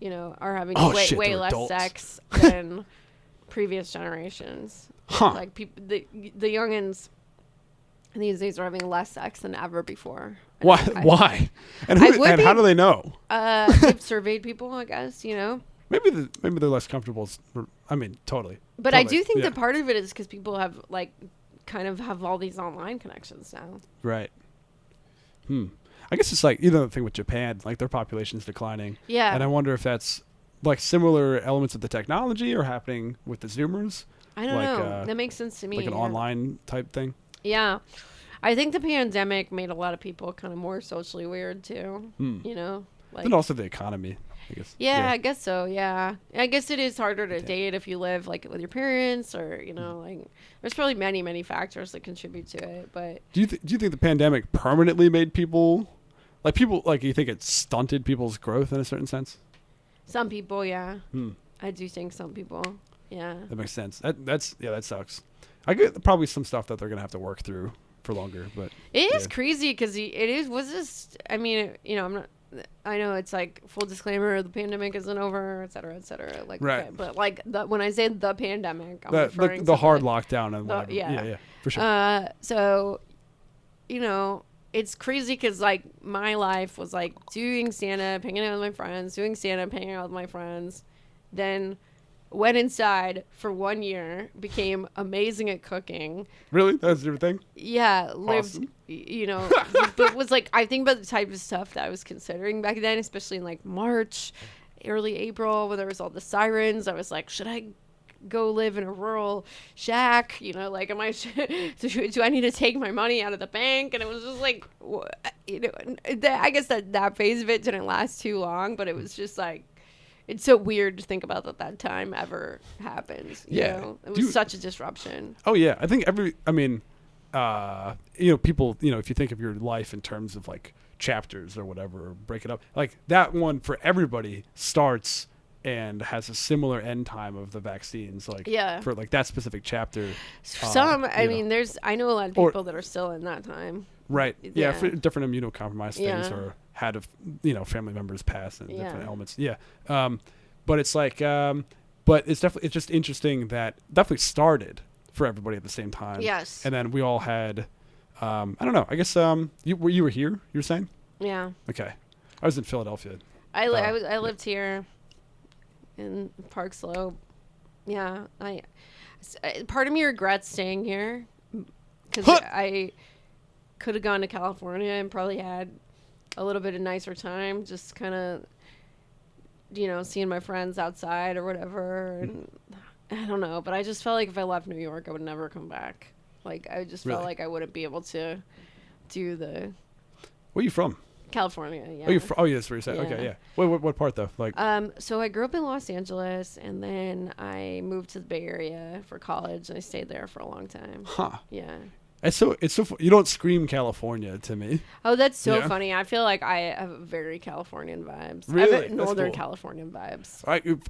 are having way less adults. Sex than previous generations. Huh. Like, people, the youngins these days are having less sex than ever before. Why? Why? And how do they know? They've surveyed people, I guess. Maybe they're less comfortable. I mean, totally. But totally, I do think that part of it is because people have, like, kind of have all these online connections now. Right. I guess it's like, the thing with Japan, like, their population's declining. Yeah. And I wonder if that's, like, similar elements of the technology are happening with the Zoomers. I don't know. That makes sense to me. Like an online type thing. Yeah. I think the pandemic made a lot of people kind of more socially weird too. Like, and also the economy, I guess. Yeah, I guess so. Yeah, I guess it is harder to date if you live like with your parents, or like, there's probably many factors that contribute to it. But do you think the pandemic permanently made people you think it stunted people's growth in a certain sense? Some people, yeah. I do think some people, yeah. That makes sense. That sucks. I get probably some stuff that they're gonna have to work through for longer, but it is crazy because I mean, I'm not. I know it's like, full disclaimer, the pandemic isn't over, et cetera, like, right. Okay, but like, when I say the pandemic, I'm referring to the hard lockdown and whatever. Yeah, for sure. So, it's crazy because, like, my life was like doing stand-up, hanging out with my friends, then went inside for 1 year, became amazing at cooking. Really? That was your thing? Yeah. Awesome. Lived, but was like, I think about the type of stuff that I was considering back then, especially in like March, early April, when there was all the sirens. I was like, should I go live in a rural shack? Like, do I need to take my money out of the bank? And it was just like, I guess that phase of it didn't last too long, but it was just like, it's so weird to think about that time ever happened. It was such a disruption. Oh yeah. I think people, if you think of your life in terms of like chapters or whatever, or break it up, like that one for everybody starts and has a similar end time of the vaccines, like for like that specific chapter. I know a lot of people that are still in that time. Right. Yeah. For different immunocompromised things, or had family members pass and different elements. Yeah. But it's like, but it's just interesting that definitely started for everybody at the same time. Yes. And then we all had, I don't know, I guess, you were here, you were saying? Yeah. Okay. I was in Philadelphia. I lived here in Park Slope. Yeah. Part of me regrets staying here because I could have gone to California and probably had a little bit of nicer time, just kind of, seeing my friends outside or whatever. And I don't know, but I just felt like if I left New York, I would never come back. Like, I just felt like I wouldn't be able to do the. Where are you from? California, yeah. Oh, that's what you're saying. Yeah. Okay, yeah. What part though? Like. So I grew up in Los Angeles, and then I moved to the Bay Area for college, and I stayed there for a long time. Huh. Yeah. It's so you don't scream California to me. Oh, that's so funny. I feel like I have very Californian vibes. Really? I have Northern cool. Californian vibes.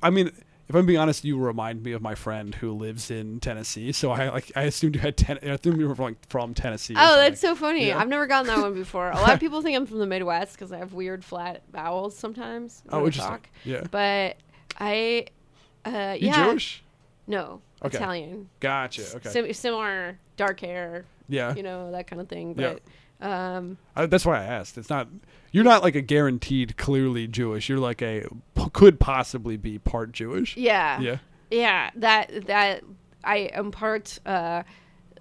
I mean, if I'm being honest, you remind me of my friend who lives in Tennessee. So I assumed I assumed you were from Tennessee. Oh, that's so funny. Yeah. I've never gotten that one before. A lot of people think I'm from the Midwest because I have weird flat vowels sometimes. Oh, interesting. Talk. Yeah. But I, You Jewish? No, Okay. Italian. Gotcha. Okay. Similar dark hair. Yeah. You know, that kind of thing. Yeah. But that's why I asked. You're not like a guaranteed clearly Jewish. You're like could possibly be part Jewish. Yeah. Yeah. Yeah. That I am part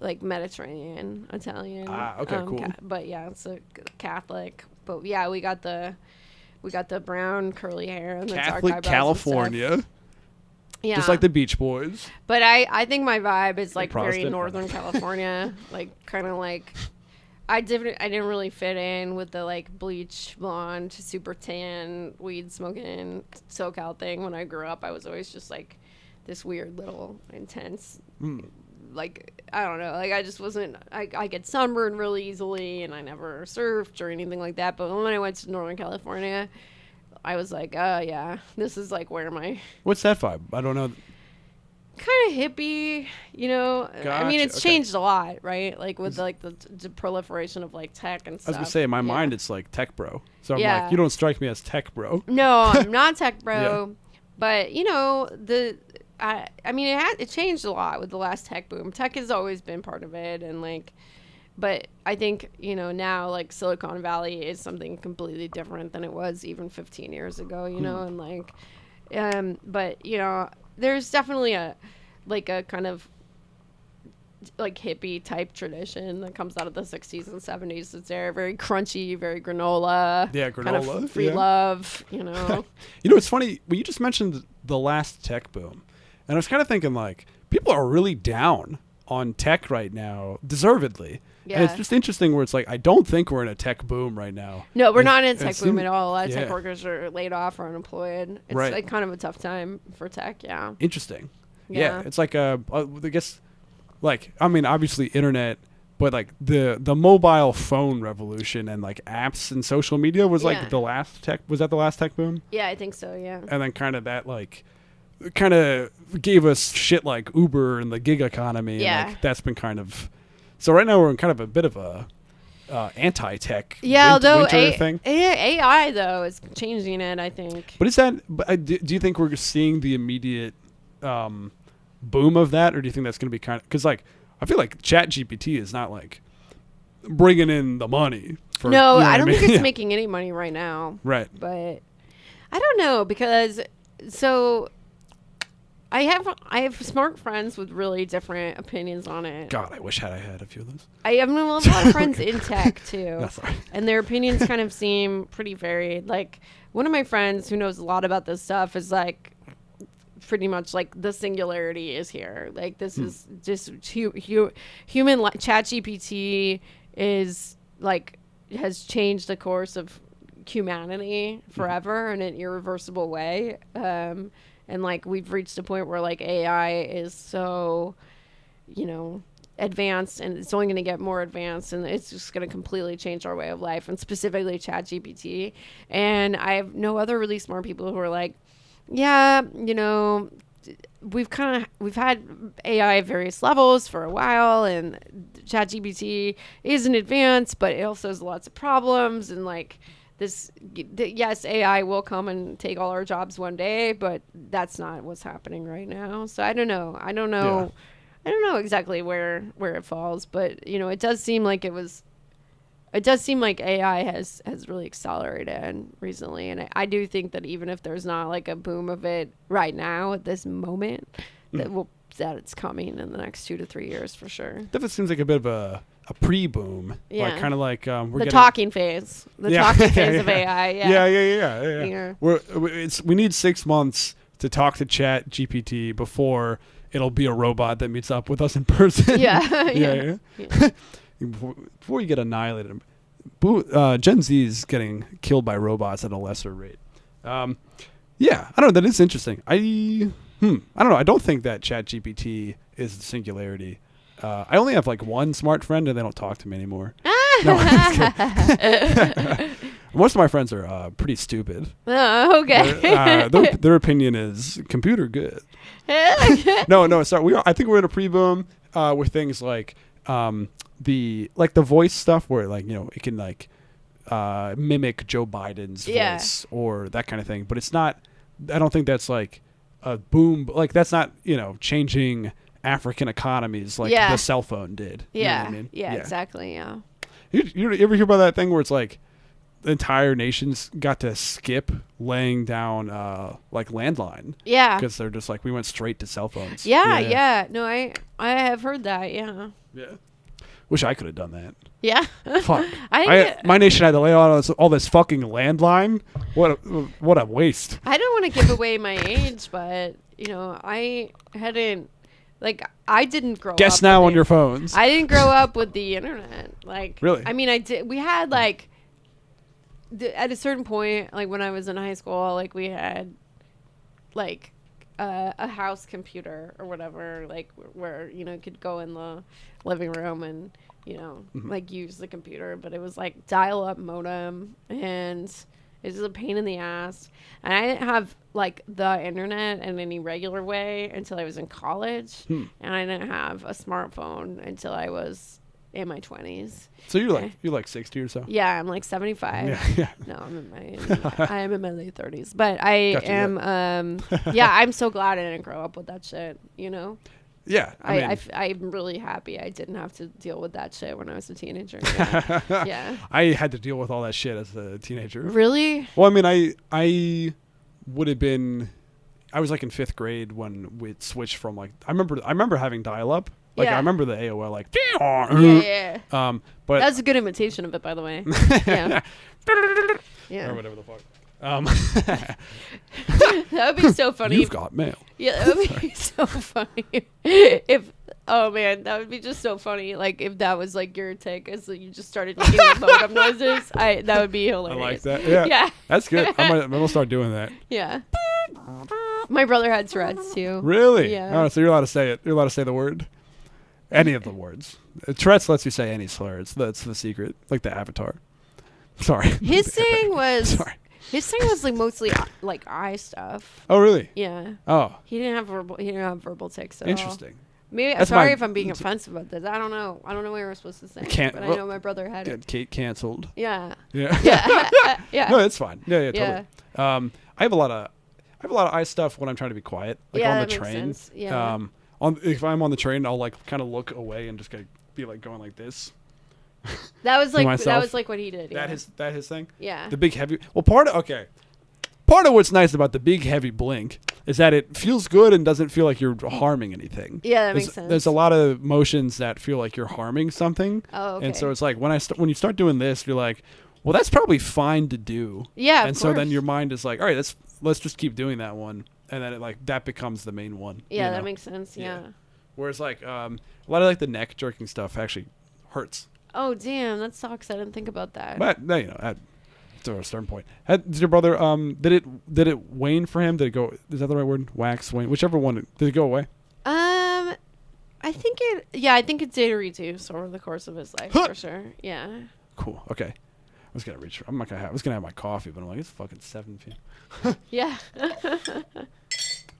like Mediterranean Italian. Okay, cool. But yeah, it's a Catholic. But yeah, we got the brown curly hair and the dark Catholic eyebrows California. Yeah. Just like the Beach Boys. But I think my vibe is like very Protestant. Northern California, like kind of like I didn't really fit in with the like bleach blonde, super tan, weed smoking SoCal thing. When I grew up, I was always just like this weird little intense, like I don't know, like I just wasn't. I get sunburned really easily, and I never surfed or anything like that. But when I went to Northern California, I was like, yeah, this is like where my... What's that vibe? I don't know. Kind of hippie, you know. Gotcha. I mean, it's changed a lot, right? Like with like the proliferation of like tech and stuff. I was gonna say in my mind it's like tech bro. So I'm Yeah. like, you don't strike me as tech bro. No, I'm not tech bro, Yeah. but you know I mean it changed a lot with the last tech boom. Tech has always been part of it, and like, but I think you know now like Silicon Valley is something completely different than it was even 15 years ago. You know, and like, but you know. There's definitely a kind of like hippie type tradition that comes out of the 60s and 70s. It's very crunchy, very granola. Yeah, granola. Kind of free love, you know. You know, it's funny. Well, you just mentioned the last tech boom. And I was kind of thinking like people are really down on tech right now, deservedly. Yeah. And it's just interesting where it's like, I don't think we're in a tech boom right now. No, we're not in a tech boom at all. A lot of yeah. tech workers are laid off or unemployed. It's right. like kind of a tough time for tech. Yeah. Interesting. Yeah. It's like I guess, like, I mean, obviously internet, but like the mobile phone revolution and like apps and social media was like the last tech. Was that the last tech boom? Yeah, I think so. Yeah. And then kind of that like kind of gave us shit like Uber and the gig economy. Yeah. And like that's been kind of. So right now we're in kind of a bit of a anti-tech although winter thing. AI though is changing it, I think. But is that? Do you think we're seeing the immediate boom of that, or do you think that's going to be kind of? Because like I feel like ChatGPT is not like bringing in the money. For, no, you know I don't mean? think it's making any money right now. Right. But I don't know because so. I have smart friends with really different opinions on it. God, I wish I had a few of those. I have a lot of friends in tech too, That's right. and their opinions kind of seem pretty varied. Like one of my friends who knows a lot about this stuff is like, pretty much like the singularity is here. Like this is just human. ChatGPT is like has changed the course of humanity forever in an irreversible way. And like we've reached a point where like AI is so, you know, advanced, and it's only going to get more advanced, and it's just going to completely change our way of life, and specifically ChatGPT. And I have no other really smart people who are like, yeah, you know, we've had AI at various levels for a while, and ChatGPT is an advance, but it also has lots of problems, and like yes, AI will come and take all our jobs one day, but that's not what's happening right now. So I don't know. I don't know exactly where it falls, but you know, it does seem like AI has really accelerated recently, and I do think that even if there's not like a boom of it right now at this moment, that it's coming in the next 2 to 3 years for sure. Definitely seems like a bit of a pre-boom, like kind of like the talking phase, of AI. Yeah. We need 6 months to talk to Chat GPT before it'll be a robot that meets up with us in person. Yeah. before you get annihilated. Gen Z is getting killed by robots at a lesser rate. Yeah, I don't know. That is interesting. I don't know. I don't think that ChatGPT is the singularity. I only have like one smart friend, and they don't talk to me anymore. No, most of my friends are pretty stupid. Oh, okay. Their opinion is computer good. No. Sorry, I think we're in a pre-boom with things like the voice stuff, where it can mimic Joe Biden's voice or that kind of thing. But it's not. I don't think that's like a boom. Like that's not changing African economies like the cell phone did. Yeah. You know what I mean? Yeah. Exactly. Yeah. You ever hear about that thing where it's like the entire nations got to skip laying down like landline? Yeah. Because they're just like, we went straight to cell phones. Yeah. No, I have heard that. Yeah. Yeah. Wish I could have done that. Yeah. Fuck. My nation had to lay on all this fucking landline. What a waste. I don't want to give away my age, but I hadn't. I didn't grow up. Guess now on your phones. I didn't grow up with the internet. Really? I mean, I did. We had at a certain point, when I was in high school, we had a house computer or whatever, where could go in the living room and use the computer, but it was dial-up modem, and it was a pain in the ass. And I didn't have the internet in any regular way until I was in college, and I didn't have a smartphone until I was in my 20s. So you're 60 or so? Yeah, I'm 75. Yeah. No, I am in my late 30s, but I am. I'm so glad I didn't grow up with that shit. Yeah, I'm really happy I didn't have to deal with that shit when I was a teenager. Yeah. I had to deal with all that shit as a teenager. Really? Well, I mean, I would have been. I was in 5th grade when we switched from I remember having dial-up. I remember the AOL Yeah. But that's a good imitation of it, by the way. Yeah. Yeah. Or whatever the fuck. That would be so funny. You've got mail. Yeah, that would be so funny. That would be just so funny. If that was your take, as you just started making the modem noises, that would be hilarious. I like that. Yeah. Yeah. That's good. I'm gonna start doing that. Yeah. My brother had Tourette's too. Really? Yeah. Oh, so you're allowed to say it. You're allowed to say the word. Any of the words. Tourette's lets you say any slurs. That's the secret. Like the Avatar. Sorry. His thing was. Sorry. His thing was mostly eye stuff. Oh really? Yeah. Oh. He didn't have verbal tics at Interesting. all. Maybe I'm sorry if I'm being offensive about this. I don't know. I don't know what you're supposed to say. But I know my brother had it. Kate canceled. Yeah. Yeah. Yeah. No, it's fine. Yeah, totally. I have a lot of eye stuff when I'm trying to be quiet, on the train. Makes sense. Yeah. If I'm on the train, I'll kind of look away and just be going like this. That was what he did. Yeah. That his thing. Yeah. The big heavy. Well, part of what's nice about the big heavy blink is that it feels good and doesn't feel like you're harming anything. Yeah, that makes sense. There's a lot of motions that feel like you're harming something. Oh, okay. And so it's when you start doing this, you're like, well, that's probably fine to do. Yeah. And so then your mind is like, all right, let's just keep doing that one, and then that becomes the main one. Yeah, that makes sense. Yeah. Whereas a lot of the neck jerking stuff actually hurts. Oh damn, that sucks. I didn't think about that. But to a certain point, did your brother did it wane for him? Did it go? Is that the right word? Wax, wane, whichever one. Did it go away? I think it. Yeah, I think it did reduce over the course of his life for sure. Yeah. Cool. Okay. I was gonna reach. I was gonna have my coffee, but I'm like, it's fucking 7 p.m. Yeah.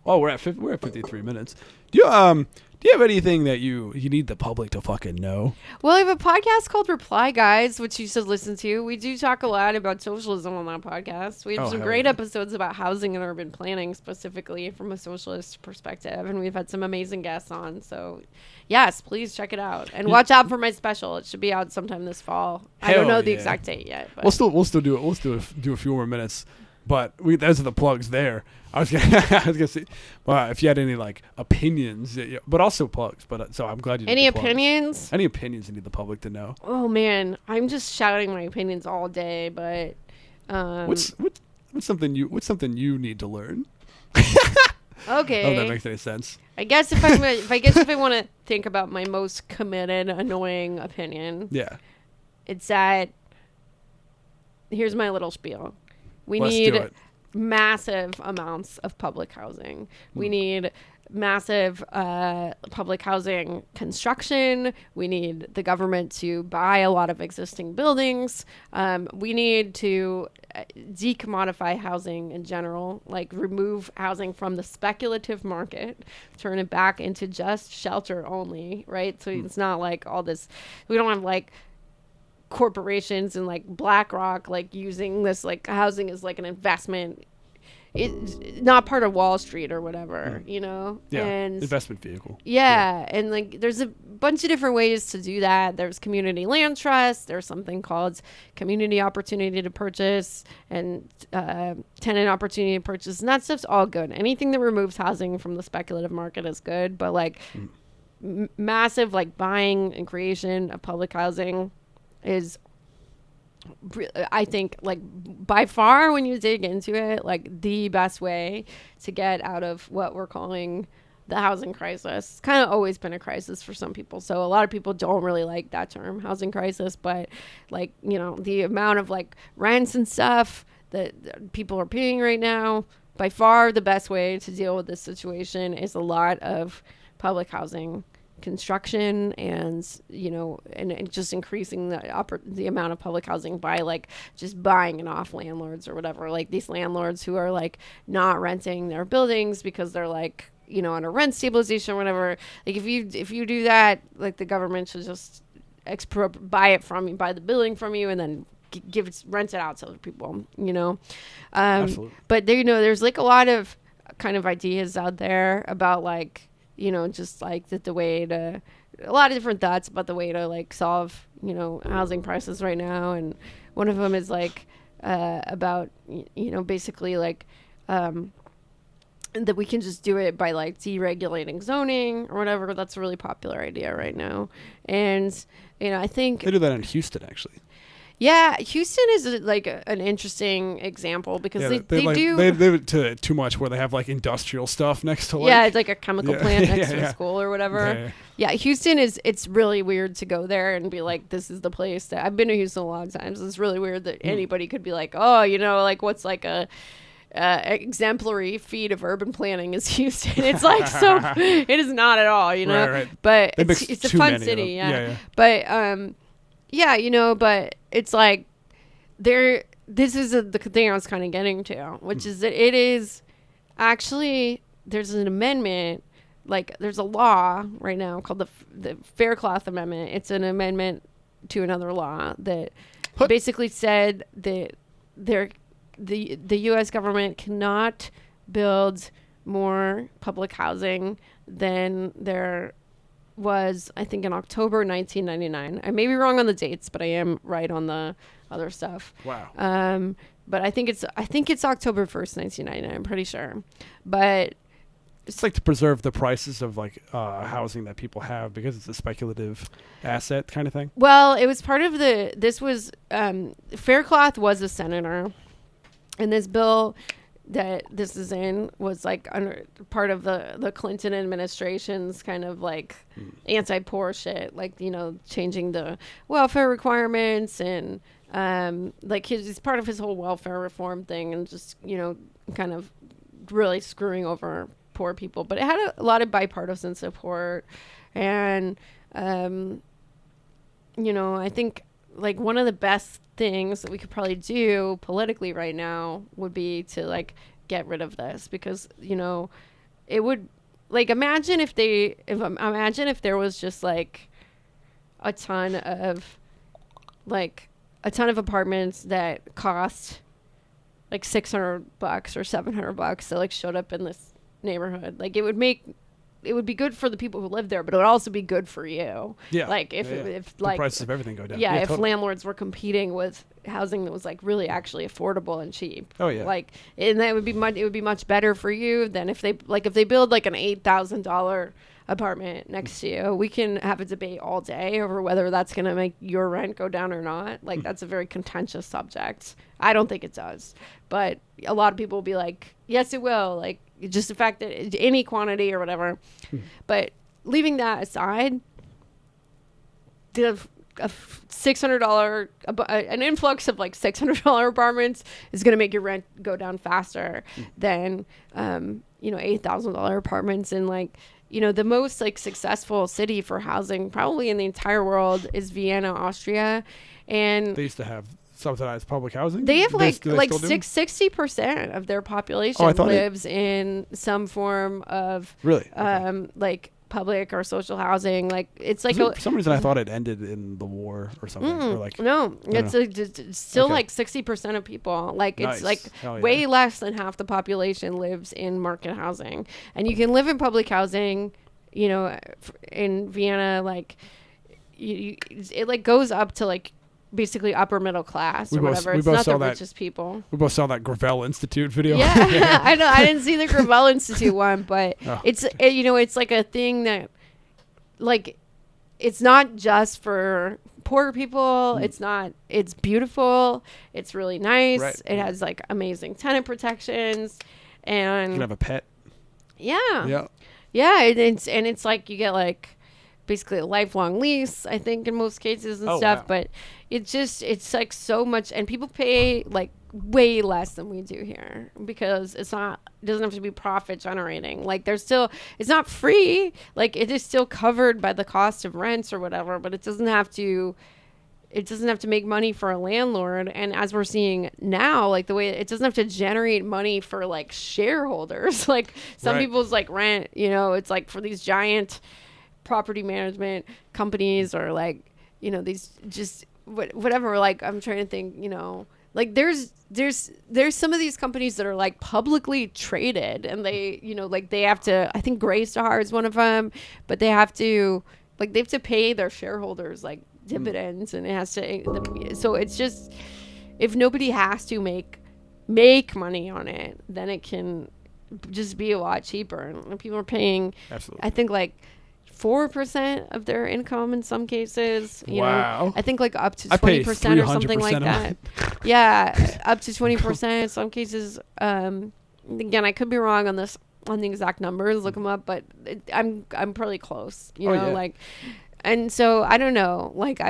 Oh, we're at 53 minutes. Do you have anything that you need the public to fucking know? Well, I have a podcast called Reply Guys, which you should listen to. We do talk a lot about socialism on that podcast. We have some great episodes about housing and urban planning, specifically from a socialist perspective, and we've had some amazing guests on. So, yes, please check it out and watch out for my special. It should be out sometime this fall. I don't know the exact date yet. But. We'll still do it. We'll still do a few more minutes. But those are the plugs there. I was gonna say, if you had any opinions, but also plugs. But so I'm glad you. Any opinions? Any opinions you need the public to know? Oh man, I'm just shouting my opinions all day. But what's something you need to learn? Okay. Oh, that makes any sense. I guess if I want to think about my most committed, annoying opinion, Yeah. it's that here's my little spiel. We Let's need do it. massive amounts of public housing. We need massive public housing construction. We need the government to buy a lot of existing buildings. We need to decommodify housing in general, like remove housing from the speculative market, turn it back into just shelter only, right? So it's not like all this, we don't have like corporations and like BlackRock like using this like housing as like an investment. It's not part of Wall Street or whatever, you know? Yeah. And Investment vehicle. yeah. And like there's a bunch of different ways to do that. There's community land trust. There's something called community opportunity to purchase and tenant opportunity to purchase. And that stuff's all good. Anything that removes housing from the speculative market is good. But like massive like buying and creation of public housing is, I think, like by far when you dig into it, like the best way to get out of what we're calling the housing crisis. It's kind of always been a crisis for some people. So a lot of people don't really like that term, housing crisis, but like, you know, the amount of like rents and stuff that people are paying right now, by far the best way to deal with this situation is a lot of public housing construction and, you know, and just increasing the amount of public housing by like just buying it off landlords or whatever, like these landlords who are like not renting their buildings because they're like, you know, on a rent stabilization or whatever. Like if you do that, like the government should just buy it from you, buy the building from you, and then rent it out to other people, you know. Absolutely. But there, you know, there's like a lot of kind of ideas out there about like, you know, just like that the way to, a lot of different thoughts about the way to like solve, you know, housing prices right now. And one of them is like about, you know, basically like that we can just do it by like deregulating zoning or whatever. That's a really popular idea right now. And, you know, I think they do that in Houston, actually. Yeah, Houston is like an interesting example because they do it too much where they have like industrial stuff next to like it's like a chemical plant next to a school or whatever. Yeah, Houston it's really weird to go there and be like, this is the place that I've been to Houston a lot of times. It's really weird that anybody could be like, oh, you know, like what's like a exemplary feat of urban planning is Houston. It's like so it is not at all, you know. Right. But it's a fun city, yeah. But yeah, you know, but it's like this is the thing I was kind of getting to, which is that it is actually, there's an amendment, like there's a law right now called the Faircloth Amendment. It's an amendment to another law that basically said that the U.S. government cannot build more public housing than there was, I think, in October 1999. I may be wrong on the dates, but I am right on the other stuff. Wow. But I think it's October 1st, 1999. I'm pretty sure. But it's like to preserve the prices of like housing that people have because it's a speculative asset kind of thing. Well, it was part of Faircloth was a senator, and this bill that this is in was like under part of the Clinton administration's kind of like anti-poor shit, like, you know, changing the welfare requirements and like it's part of his whole welfare reform thing and just, you know, kind of really screwing over poor people. But it had a lot of bipartisan support and you know, I think like one of the best things that we could probably do politically right now would be to like get rid of this, because, you know, it would like imagine if there was just like a ton of apartments that cost like $600 or $700 that like showed up in this neighborhood. Like it would be good for the people who live there, but it would also be good for you. Yeah. Like if like the prices of everything go down. Yeah, if totally. Landlords were competing with housing that was like really actually affordable and cheap. Oh yeah. Like, and that would be much better for you than if they build like an $8,000 apartment next to you. We can have a debate all day over whether that's going to make your rent go down or not. Like that's a very contentious subject. I don't think it does, but a lot of people will be like, yes, it will. Like, just the fact that any quantity or whatever. But leaving that aside, the a $600 an influx of like $600 apartments is going to make your rent go down faster than $8,000 apartments. And like, the most like successful city for housing probably in the entire world is Vienna, Austria. And they used to have subsidized public housing. They have 60% of their population lives in some form of really like public or social housing. Like it's like for some reason I thought it ended in the war or something. Or like no, it's still like 60% of people. Like it's like way less than half the population lives in market housing, and you can live in public housing. In Vienna, like it like goes up to like basically upper middle class or whatever. It's not the richest people. We both saw that Gravel Institute video. Yeah, I know. I didn't see the Gravel Institute one, but it's like a thing that, like, it's not just for poor people. It's beautiful. It's really nice. Right. It has like amazing tenant protections, and you can have a pet. Yeah. It's like you get like basically a lifelong lease, I think, in most cases and stuff. Wow. But it's like so much, and people pay like way less than we do here because it doesn't have to be profit generating. Like it's not free. Like it is still covered by the cost of rents or whatever, but it doesn't have to make money for a landlord. And as we're seeing now, like the way it doesn't have to generate money for like shareholders, like some people's like rent, it's like for these giant property management companies or like these just whatever. Like I'm trying to think, like there's some of these companies that are like publicly traded, and they like they have to, I think Greystar is one of them, but they have to pay their shareholders like dividends, and it has to, so it's just, if nobody has to make money on it, then it can just be a lot cheaper. And people are paying, I think like 4% of their income in some cases. Wow. I think like up to 20% or something like that. Yeah, up to 20% in some cases. Again, I could be wrong on this, on the exact numbers. Look them up, but I'm probably close. Like, and so I don't know. Like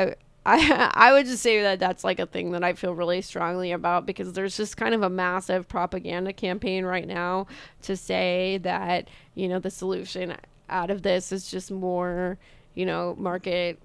I would just say that that's like a thing that I feel really strongly about, because there's just kind of a massive propaganda campaign right now to say that the solution out of this is just more, market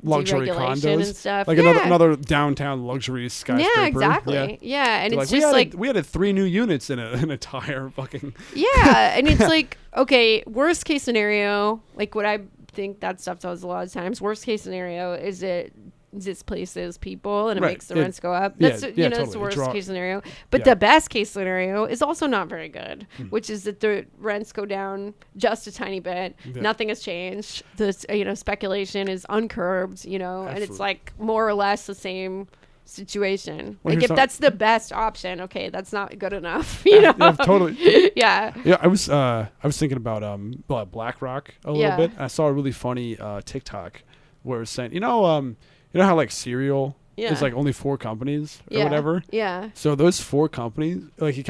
luxury condos and stuff. Like another downtown luxury skyscraper. Yeah, exactly. Yeah, and it's like, just we added 3 new units in an entire fucking. Yeah, and it's like, okay, worst case scenario, like what I think that stuff does a lot of times. Worst case scenario is it displaces people and it makes the rents go up. That's that's the worst case scenario. But the best case scenario is also not very good, which is that the rents go down just a tiny bit. Nothing has changed. The speculation is uncurbed. And it's like more or less the same situation. Like if that's the best option, okay, that's not good enough. Yeah, totally. Yeah. I was thinking about BlackRock a little bit. I saw a really funny TikTok where it was saying, you know how like cereal is like only 4 companies or whatever. Yeah. So those 4 companies, like he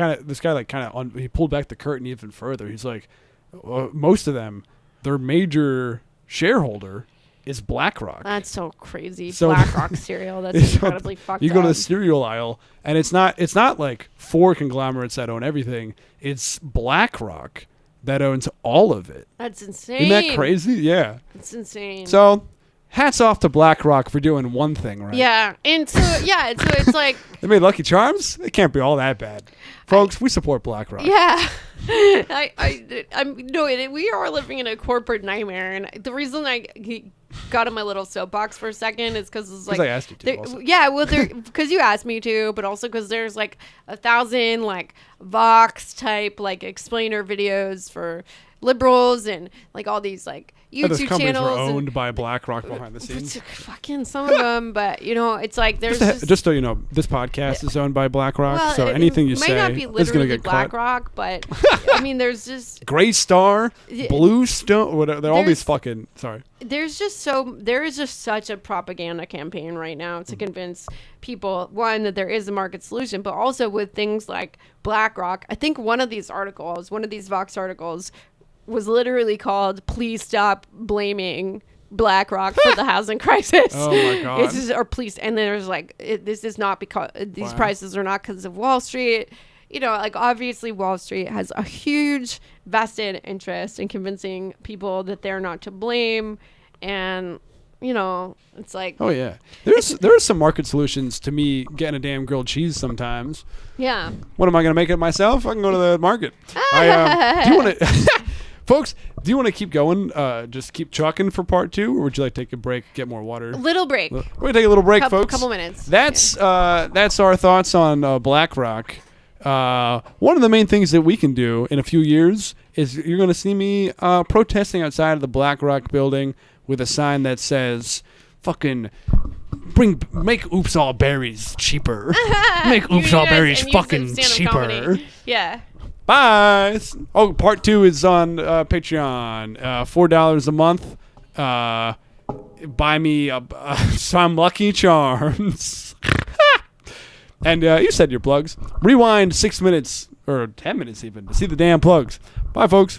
pulled back the curtain even further. He's like, most of them, their major shareholder is BlackRock. That's so crazy. So BlackRock cereal. That's incredibly fucked up. You go to the cereal aisle, and it's not like 4 conglomerates that own everything. It's BlackRock that owns all of it. That's insane. Isn't that crazy? Yeah. It's insane. So hats off to BlackRock for doing one thing right. Yeah, and so it's like they made Lucky Charms. It can't be all that bad, folks. We support BlackRock. Yeah, we are living in a corporate nightmare, and the reason I got on my little soapbox for a second is because it's like I asked you to. Yeah, well, because you asked me to, but also because there's like 1,000 like Vox type like explainer videos for liberals and like all these like those YouTube companies channels were owned by BlackRock behind the scenes. Fucking some of them, but you know, it's like there's just so you know, this podcast is owned by BlackRock. well, so anything you might say not be is going to literally get cut. BlackRock, but I mean, there's just Gray Star, Bluestone, whatever. They're all these fucking. Sorry. there is just such a propaganda campaign right now to convince people, one, that there is a market solution, but also with things like BlackRock. I think one of these Vox articles was literally called "Please Stop Blaming BlackRock for the housing crisis." Oh my god! It's just, or please, and then there's like, this is not because these prices are not because of Wall Street. You know, like obviously Wall Street has a huge vested interest in convincing people that they're not to blame, and you know, it's like, oh yeah, there are some market solutions to me getting a damn grilled cheese sometimes. yeah. What am I gonna make it myself? I can go to the market. Do you want to? Folks, do you want to keep going? Just keep trucking for part 2, or would you like to take a break, get more water? Little break. We're gonna take a little break, folks. Couple minutes. That's our thoughts on BlackRock. One of the main things that we can do in a few years is you're gonna see me protesting outside of the BlackRock building with a sign that says, "Fucking make Oops All Berries cheaper. Make Oops All Berries fucking cheaper." Comedy. Yeah. Bye. Oh, part 2 is on Patreon. $4 a month. Buy me some Lucky Charms. And you said your plugs. Rewind 6 minutes or 10 minutes even to see the damn plugs. Bye, folks.